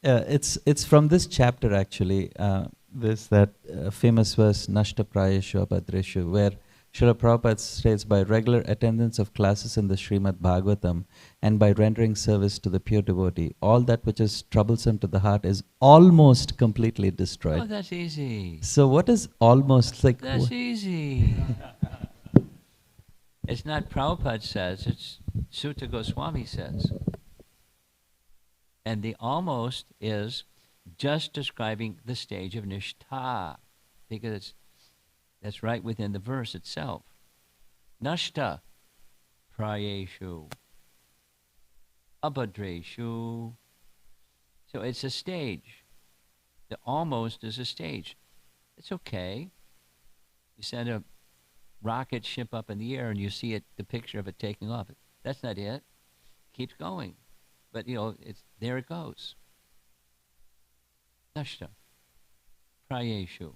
It's from this chapter actually. This famous verse, Nashta Prayeshu Abhadreshu, where Srila Prabhupada states, by regular attendance of classes in the Srimad Bhagavatam and by rendering service to the pure devotee, all that which is troublesome to the heart is almost completely destroyed. Oh, that's easy. So what is almost like? That's easy. It's not Prabhupada says, it's Sutta Goswami says. And the almost is just describing the stage of nishtha, because that's right within the verse itself. Nashta prayeshu abhadreshu. So it's a stage. The almost is a stage. It's okay. You send a rocket ship up in the air and you see it, the picture of it taking off. That's not it. Keeps going. But it's there it goes. Nashta prayeshu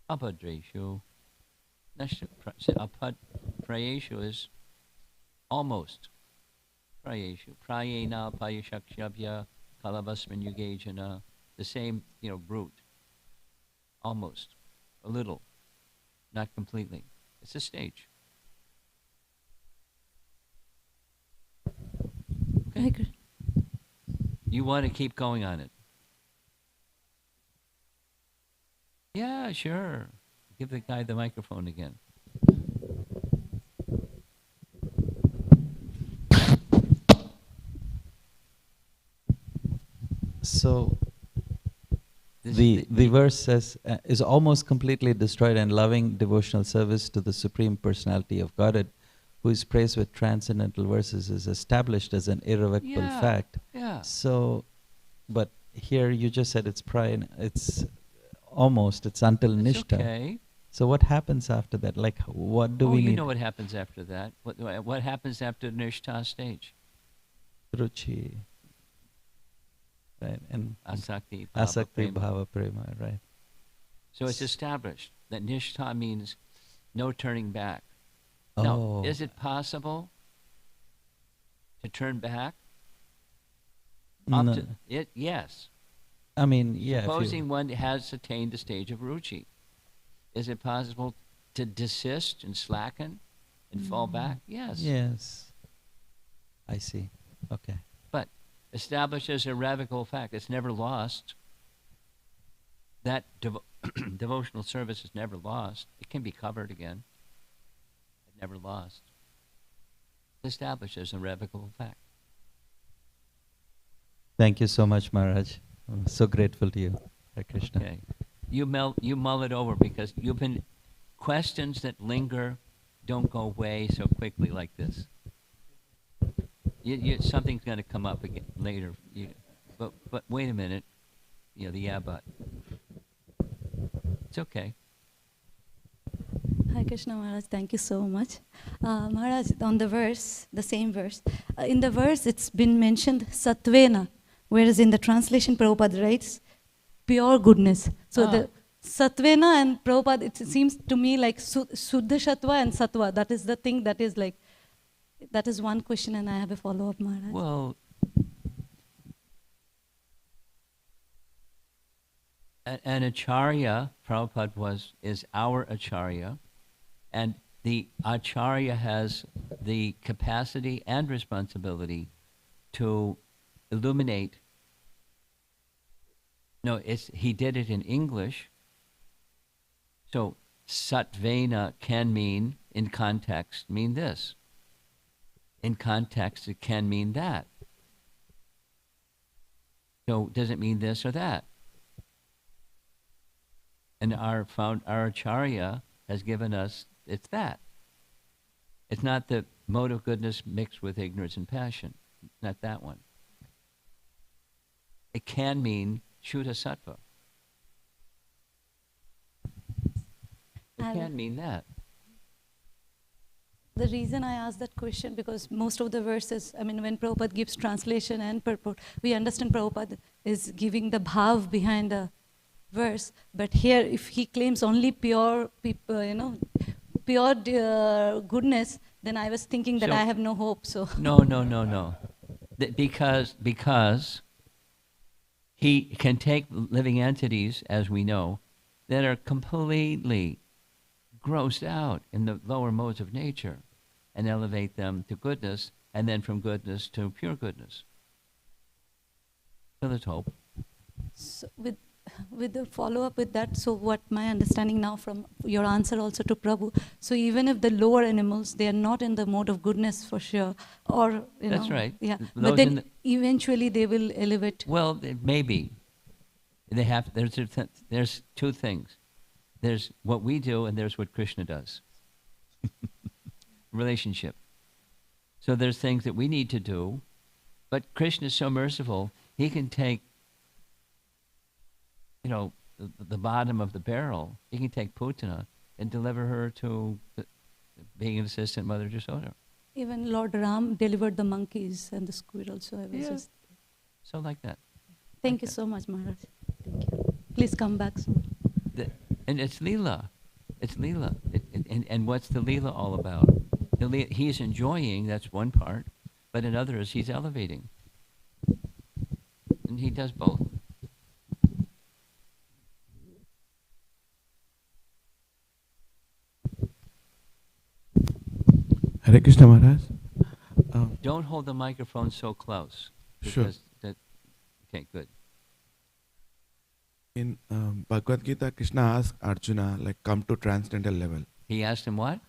abhadreshu. Nashta prayeshu is almost. Prayeshu. Prayena payashakshabhya kalavasmin yugejana. The same, root. Almost. A little. Not completely. It's a stage. Okay. You want to keep going on it? Yeah, sure. Give the guy the microphone again. So the verse says, is almost completely destroyed, and loving devotional service to the Supreme Personality of Godhead, who is praised with transcendental verses, is established as an irrevocable fact. Yeah. So, but here you just said it's it's almost, it's until Nishtha. Okay. So what happens after that? Like, what do we need? You know what happens after that. What happens after the Nishtha stage? Ruchi. Right. And Asakti, Bhava Prema, right. So it's established that Nishtha means no turning back. Oh. Now, is it possible to turn back? No. Yes. I mean, yeah. Supposing one has attained the stage of ruchi, is it possible to desist and slacken and fall back? Yes. Yes. I see. Okay. But established as irrevocable fact, it's never lost. That devotional service is never lost. It can be covered again. It's never lost. It's established as an irrevocable fact. Thank you so much, Maharaj. I'm so grateful to you, Hare Krishna. Okay. You mull it over, because you've been questions that linger don't go away so quickly like this. Something's going to come up again later. But wait a minute. The but. It's okay. Hare Krishna Maharaj, thank you so much. Maharaj, on the verse, the same verse, in the verse it's been mentioned Satvena, whereas in the translation Prabhupada writes pure goodness. So the Satvena and Prabhupada, it seems to me like Suddha Sattva and Sattva. That is the thing that is like, that is one question, and I have a follow-up, Maharaj. Well, an acharya, Prabhupada is our acharya, and the acharya has the capacity and responsibility to illuminate. No, he did it in English. So Satvena can mean, in context, mean this. In context, it can mean that. So does it mean this or that? And our Acharya has given us, it's that. It's not the mode of goodness mixed with ignorance and passion. Not that one. It can mean Shuddha Sattva. It can mean that. The reason I asked that question, because most of the verses, I mean, when Prabhupada gives translation and purport, we understand Prabhupada is giving the bhav behind the verse. But here, if he claims only pure, pure goodness, then I was thinking that I have no hope. So No. Because he can take living entities, as we know, that are completely grossed out in the lower modes of nature and elevate them to goodness, and then from goodness to pure goodness. So there's hope. So with the follow-up with that, so what my understanding now from your answer also to Prabhu, so even if the lower animals, they are not in the mode of goodness for sure, or, That's right. Yeah, Those but then eventually they will elevate. Well, maybe. There's two things. There's what we do and there's what Krishna does. Relationship. So there's things that we need to do, but Krishna is so merciful, he can take, the bottom of the barrel, he can take Putana and deliver her to being an assistant Mother Jasoda. Even Lord Ram delivered the monkeys and the squirrels, so I was just... So like that. Thank you so much, Maharaj. Thank you. Please come back soon. And it's Leela. It's Leela. And what's the Leela all about? He's enjoying, that's one part, but in others he's elevating. And he does both. Hare Krishna Maharaj. Don't hold the microphone so close. Sure. Okay, good. In Bhagavad Gita, Krishna asked Arjuna, come to transcendental level. He asked him what?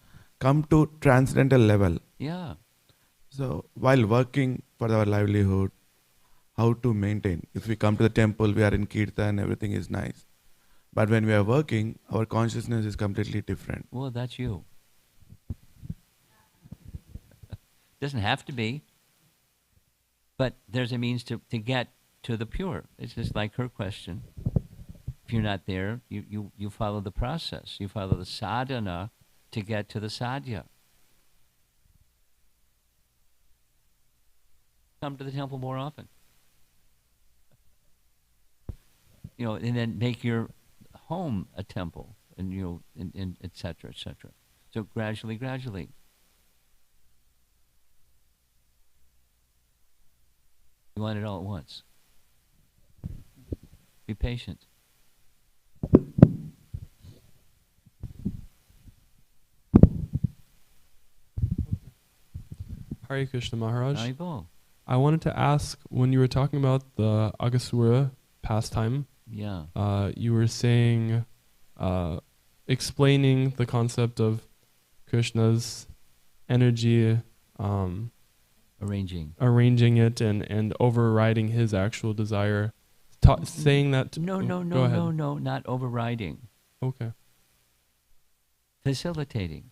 Come to transcendental level. Yeah. So while working for our livelihood, how to maintain? If we come to the temple, we are in kirtan, everything is nice. But when we are working, our consciousness is completely different. Well, that's you. Doesn't have to be. But there's a means to get to the pure. It's just like her question. If you're not there, you follow the process. You follow the sadhana to get to the sadhya. Come to the temple more often. And then make your home a temple, and and et cetera, et cetera. So gradually. You want it all at once. Be patient. Hare Krishna Maharaj. Haribol. I wanted to ask, when you were talking about the Agasura pastime, you were saying, explaining the concept of Krishna's energy, arranging it and overriding his actual desire. Saying that... No, not overriding. Okay. Facilitating.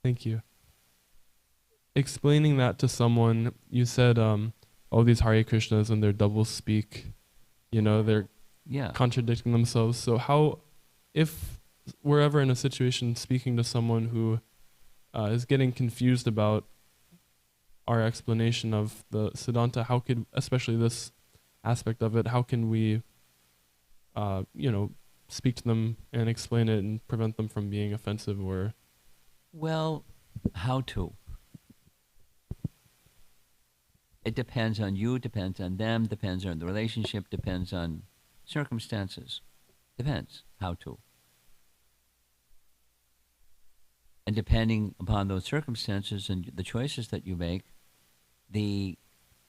Thank you. Explaining that to someone, you said, these Hare Krishnas and their double speak, they're contradicting themselves. So how, if we're ever in a situation speaking to someone who is getting confused about our explanation of the Siddhanta, how could, especially this aspect of it, how can we, speak to them and explain it and prevent them from being offensive or... Well, how to? It depends on you, depends on them, depends on the relationship, depends on circumstances. Depends how to. And depending upon those circumstances and the choices that you make, the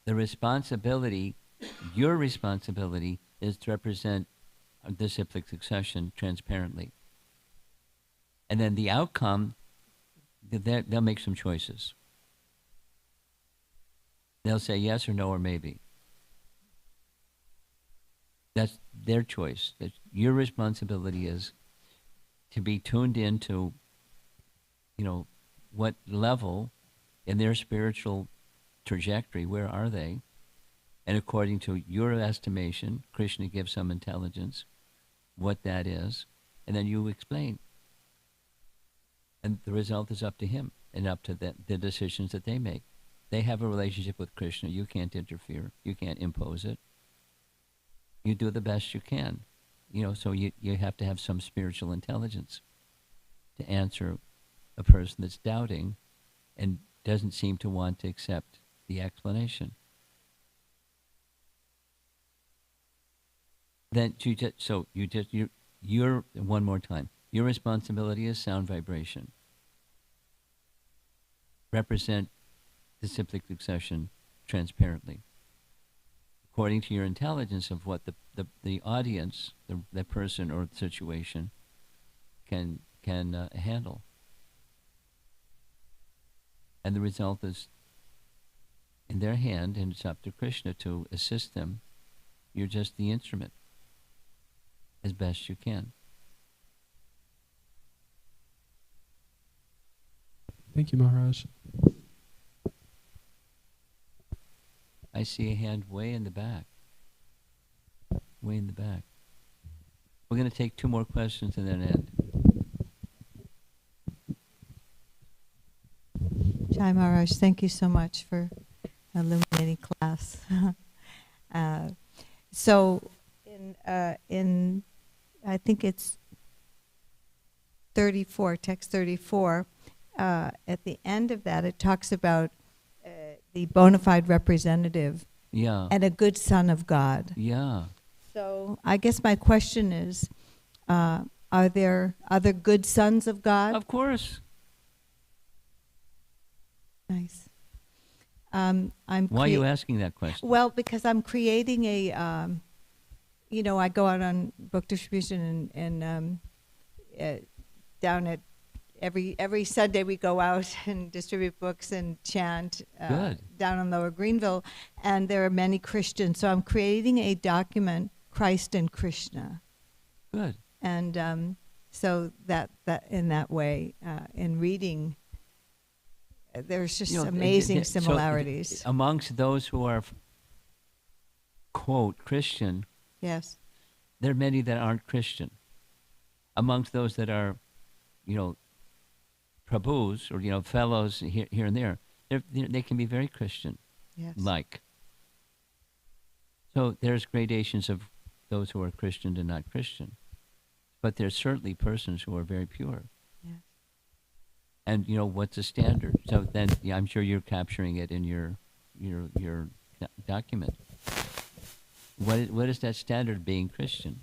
responsibility, your responsibility is to represent a disciplic succession transparently. And then the outcome, they'll make some choices. They'll say yes or no or maybe. That's their choice. Your responsibility is to be tuned into, what level in their spiritual trajectory, where are they? And according to your estimation, Krishna gives some intelligence, what that is, and then you explain. And the result is up to him and up to the decisions that they make. They have a relationship with Krishna. You can't interfere. You can't impose it. You do the best you can. So you have to have some spiritual intelligence to answer a person that's doubting and doesn't seem to want to accept the explanation. Then you're one more time. Your responsibility is sound vibration. Represent the cyclic succession transparently, according to your intelligence of what the audience, the person or the situation can handle. And the result is in their hand, and it's up to Krishna to assist them. You're just the instrument, as best you can. Thank you, Maharaj. I see a hand way in the back. Way in the back. We're going to take 2 more questions and then end. Jai Maharaj, thank you so much for illuminating class. So, in I think it's 34, text 34, at the end of that, it talks about the bona fide representative and a good son of God. Yeah. So I guess my question is, are there other good sons of God? Of course. Nice. Why are you asking that question? Well, because I'm creating a, I go out on book distribution and down at every Sunday we go out and distribute books and chant down in Lower Greenville, and there are many Christians. So I'm creating a document, Christ and Krishna. Good. And so that in that way, in reading, there's just amazing similarities. So amongst those who are, quote, Christian, yes, there are many that aren't Christian. Amongst those that are, Prabhus or fellows here and there, they can be very Christian. Yes. Like. So there's gradations of those who are Christian and not Christian, but there's certainly persons who are very pure. Yes. And what's the standard? So then, I'm sure you're capturing it in your document. What is that standard being Christian?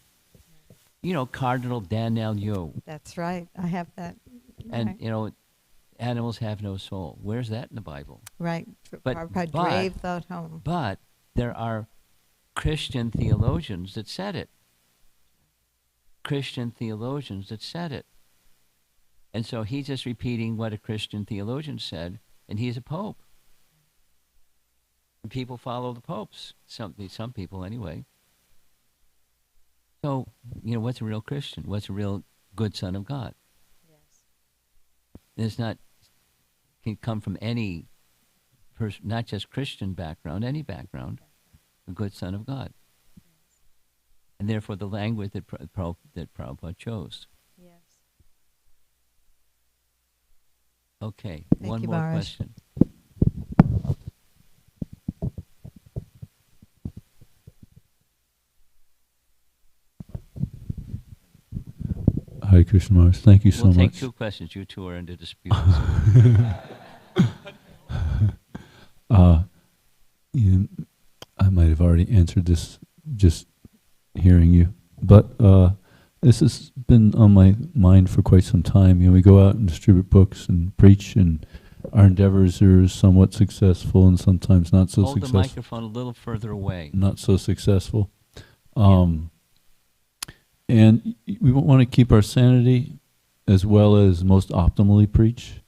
Cardinal Daniel Yo. That's right. I have that. And animals have no soul. Where's that in the Bible? Right. Grave thought home. But there are Christian theologians that said it. Christian theologians that said it. And so he's just repeating what a Christian theologian said, and he's a pope. And people follow the popes. Some people anyway. So, what's a real Christian? What's a real good son of God? Yes. Can come from any person, not just Christian background, any background, a good son of God. Yes. And therefore the language that Prabhupada chose. Yes. Okay, Thank one you, more Maharaj. question. Hare Krishna Maharaj, thank you so much. We'll take 2 questions. You 2 are into dispute. I might have already answered this just hearing you, but this has been on my mind for quite some time. We go out and distribute books and preach, and our endeavors are somewhat successful and sometimes not so successful. Hold the microphone a little further away. Not so successful. And we want to keep our sanity, as well as most optimally preach.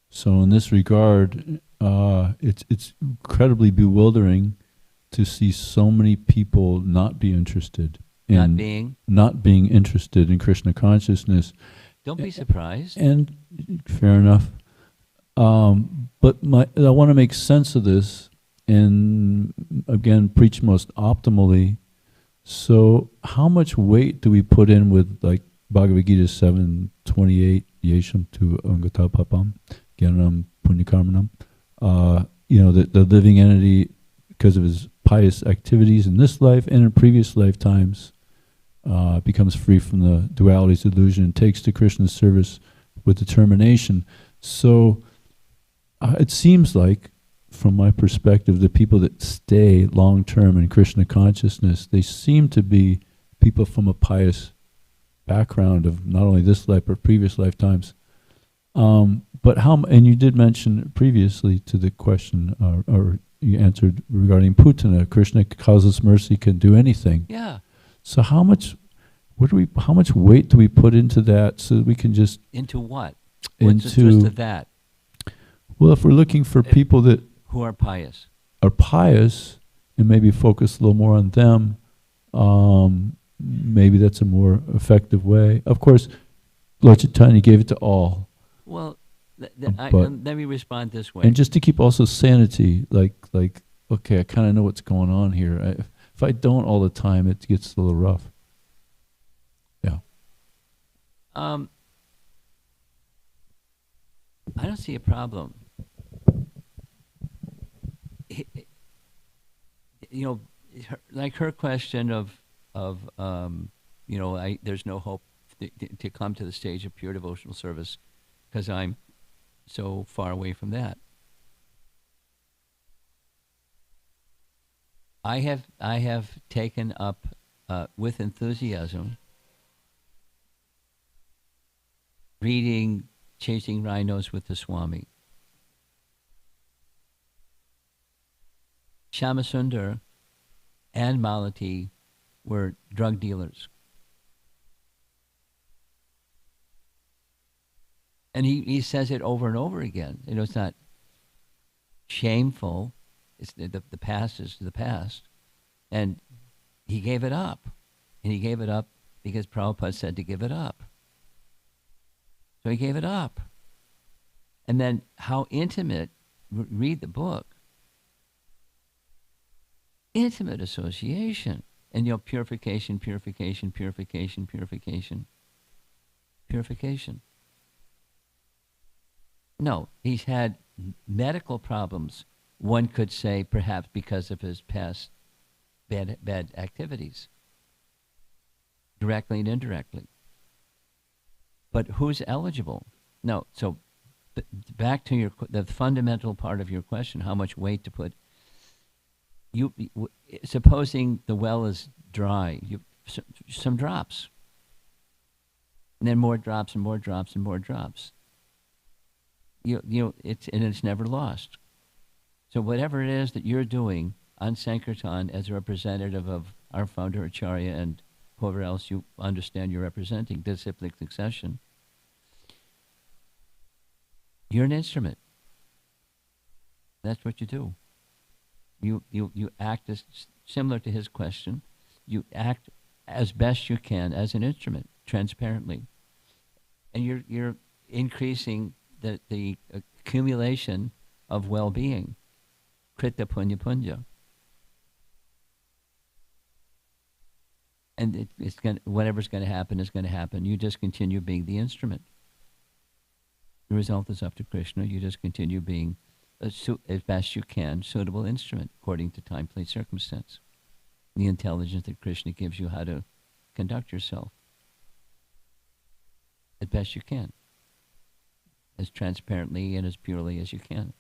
So in this regard, it's incredibly bewildering to see so many people not be interested in not being interested in Krishna consciousness. Don't be surprised. And fair enough. But I want to make sense of this and again preach most optimally. So how much weight do we put in with like Bhagavad Gita 7:28, Yesham tu angata papam, Gyanam punyakarmanam? The living entity, because of his pious activities in this life and in previous lifetimes, becomes free from the duality's illusion and takes to Krishna's service with determination. So it seems like, from my perspective, the people that stay long-term in Krishna consciousness, they seem to be people from a pious background of not only this life but previous lifetimes. But and you did mention previously to the question, or you answered regarding Putana, Krishna causeless mercy can do anything. Yeah. So how much weight do we put into that so that we can just... Into what? What's the twist of that? Well, if we're looking for people that... Who are pious. Are pious, and maybe focus a little more on them, maybe that's a more effective way. Of course, Lord Chaitanya gave it to all. Well, let me respond this way. And just to keep also sanity, like okay, I kind of know what's going on here. If I don't all the time, it gets a little rough. Yeah. I don't see a problem. Like her question of there's no hope to come to the stage of pure devotional service because I'm so far away from that. I have taken up with enthusiasm reading Chasing Rhinos with the Swami. Shyamasundar and Malati were drug dealers. And he says it over and over again. It's not shameful. It's the past is the past. And he gave it up. And he gave it up because Prabhupada said to give it up. So he gave it up. And then how intimate, read the book. Intimate association. And purification, purification, purification, purification. Purification. No, he's had medical problems, one could say perhaps because of his past bad activities, directly and indirectly. But who's eligible? No, so back to the fundamental part of your question, how much weight to put. Supposing the well is dry, some drops, and then more drops and more drops and more drops. It's never lost. So whatever it is that you're doing on Sankirtan as a representative of our founder Acharya and whoever else you understand you're representing, disciplic succession, you're an instrument. That's what you do. You act as, similar to his question, you act as best you can as an instrument, transparently. And you're increasing the accumulation of well-being, krita punya punya. And whatever's going to happen is going to happen. You just continue being the instrument. The result is up to Krishna. You just continue being, as best you can, suitable instrument according to time, place, circumstance. The intelligence that Krishna gives you how to conduct yourself as best you can, as transparently and as purely as you can,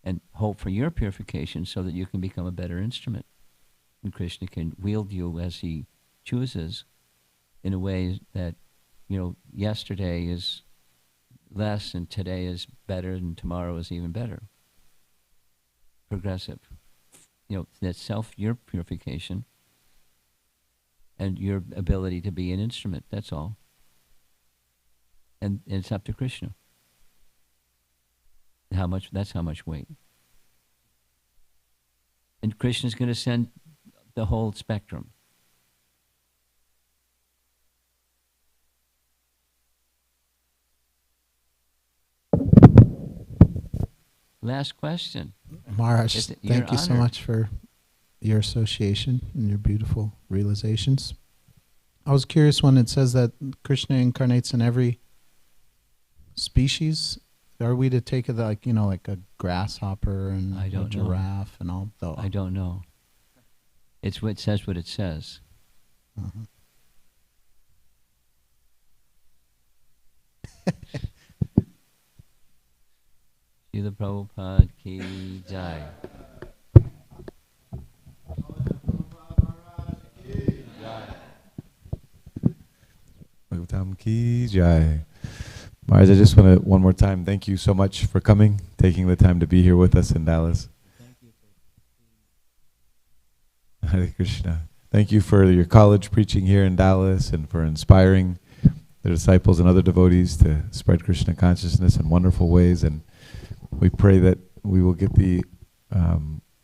and hope for your purification so that you can become a better instrument. And Krishna can wield you as he chooses in a way that, yesterday is less and today is better and tomorrow is even better. Progressive. That's your purification and your ability to be an instrument, that's all. And it's up to Krishna. That's how much weight. And Krishna's going to send the whole spectrum. Last question. Maharaj, thank you so much for your association and your beautiful realizations. I was curious when it says that Krishna incarnates in every species. Are we to take it like, like a grasshopper and a giraffe and all? I don't know. It says what it says. Uh-huh. Srila Prabhupada ki jai. Bhagavatam ki jai. Maharaj, I just want to, one more time, thank you so much for coming, taking the time to be here with us in Dallas. Thank you for Hare Krishna. Thank you for your college preaching here in Dallas and for inspiring the disciples and other devotees to spread Krishna consciousness in wonderful ways. And we pray that we will get the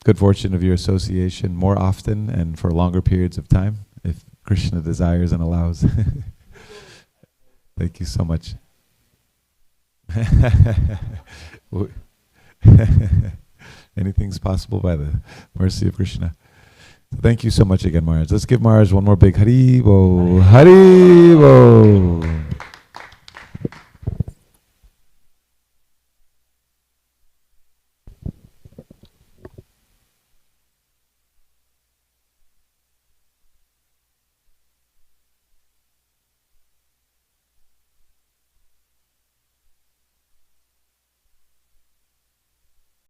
good fortune of your association more often and for longer periods of time, if Krishna desires and allows. Thank you so much. Anything's possible by the mercy of Krishna. So thank you so much again, Maharaj. Let's give Maharaj one more big Hari Bo. Hari Bo.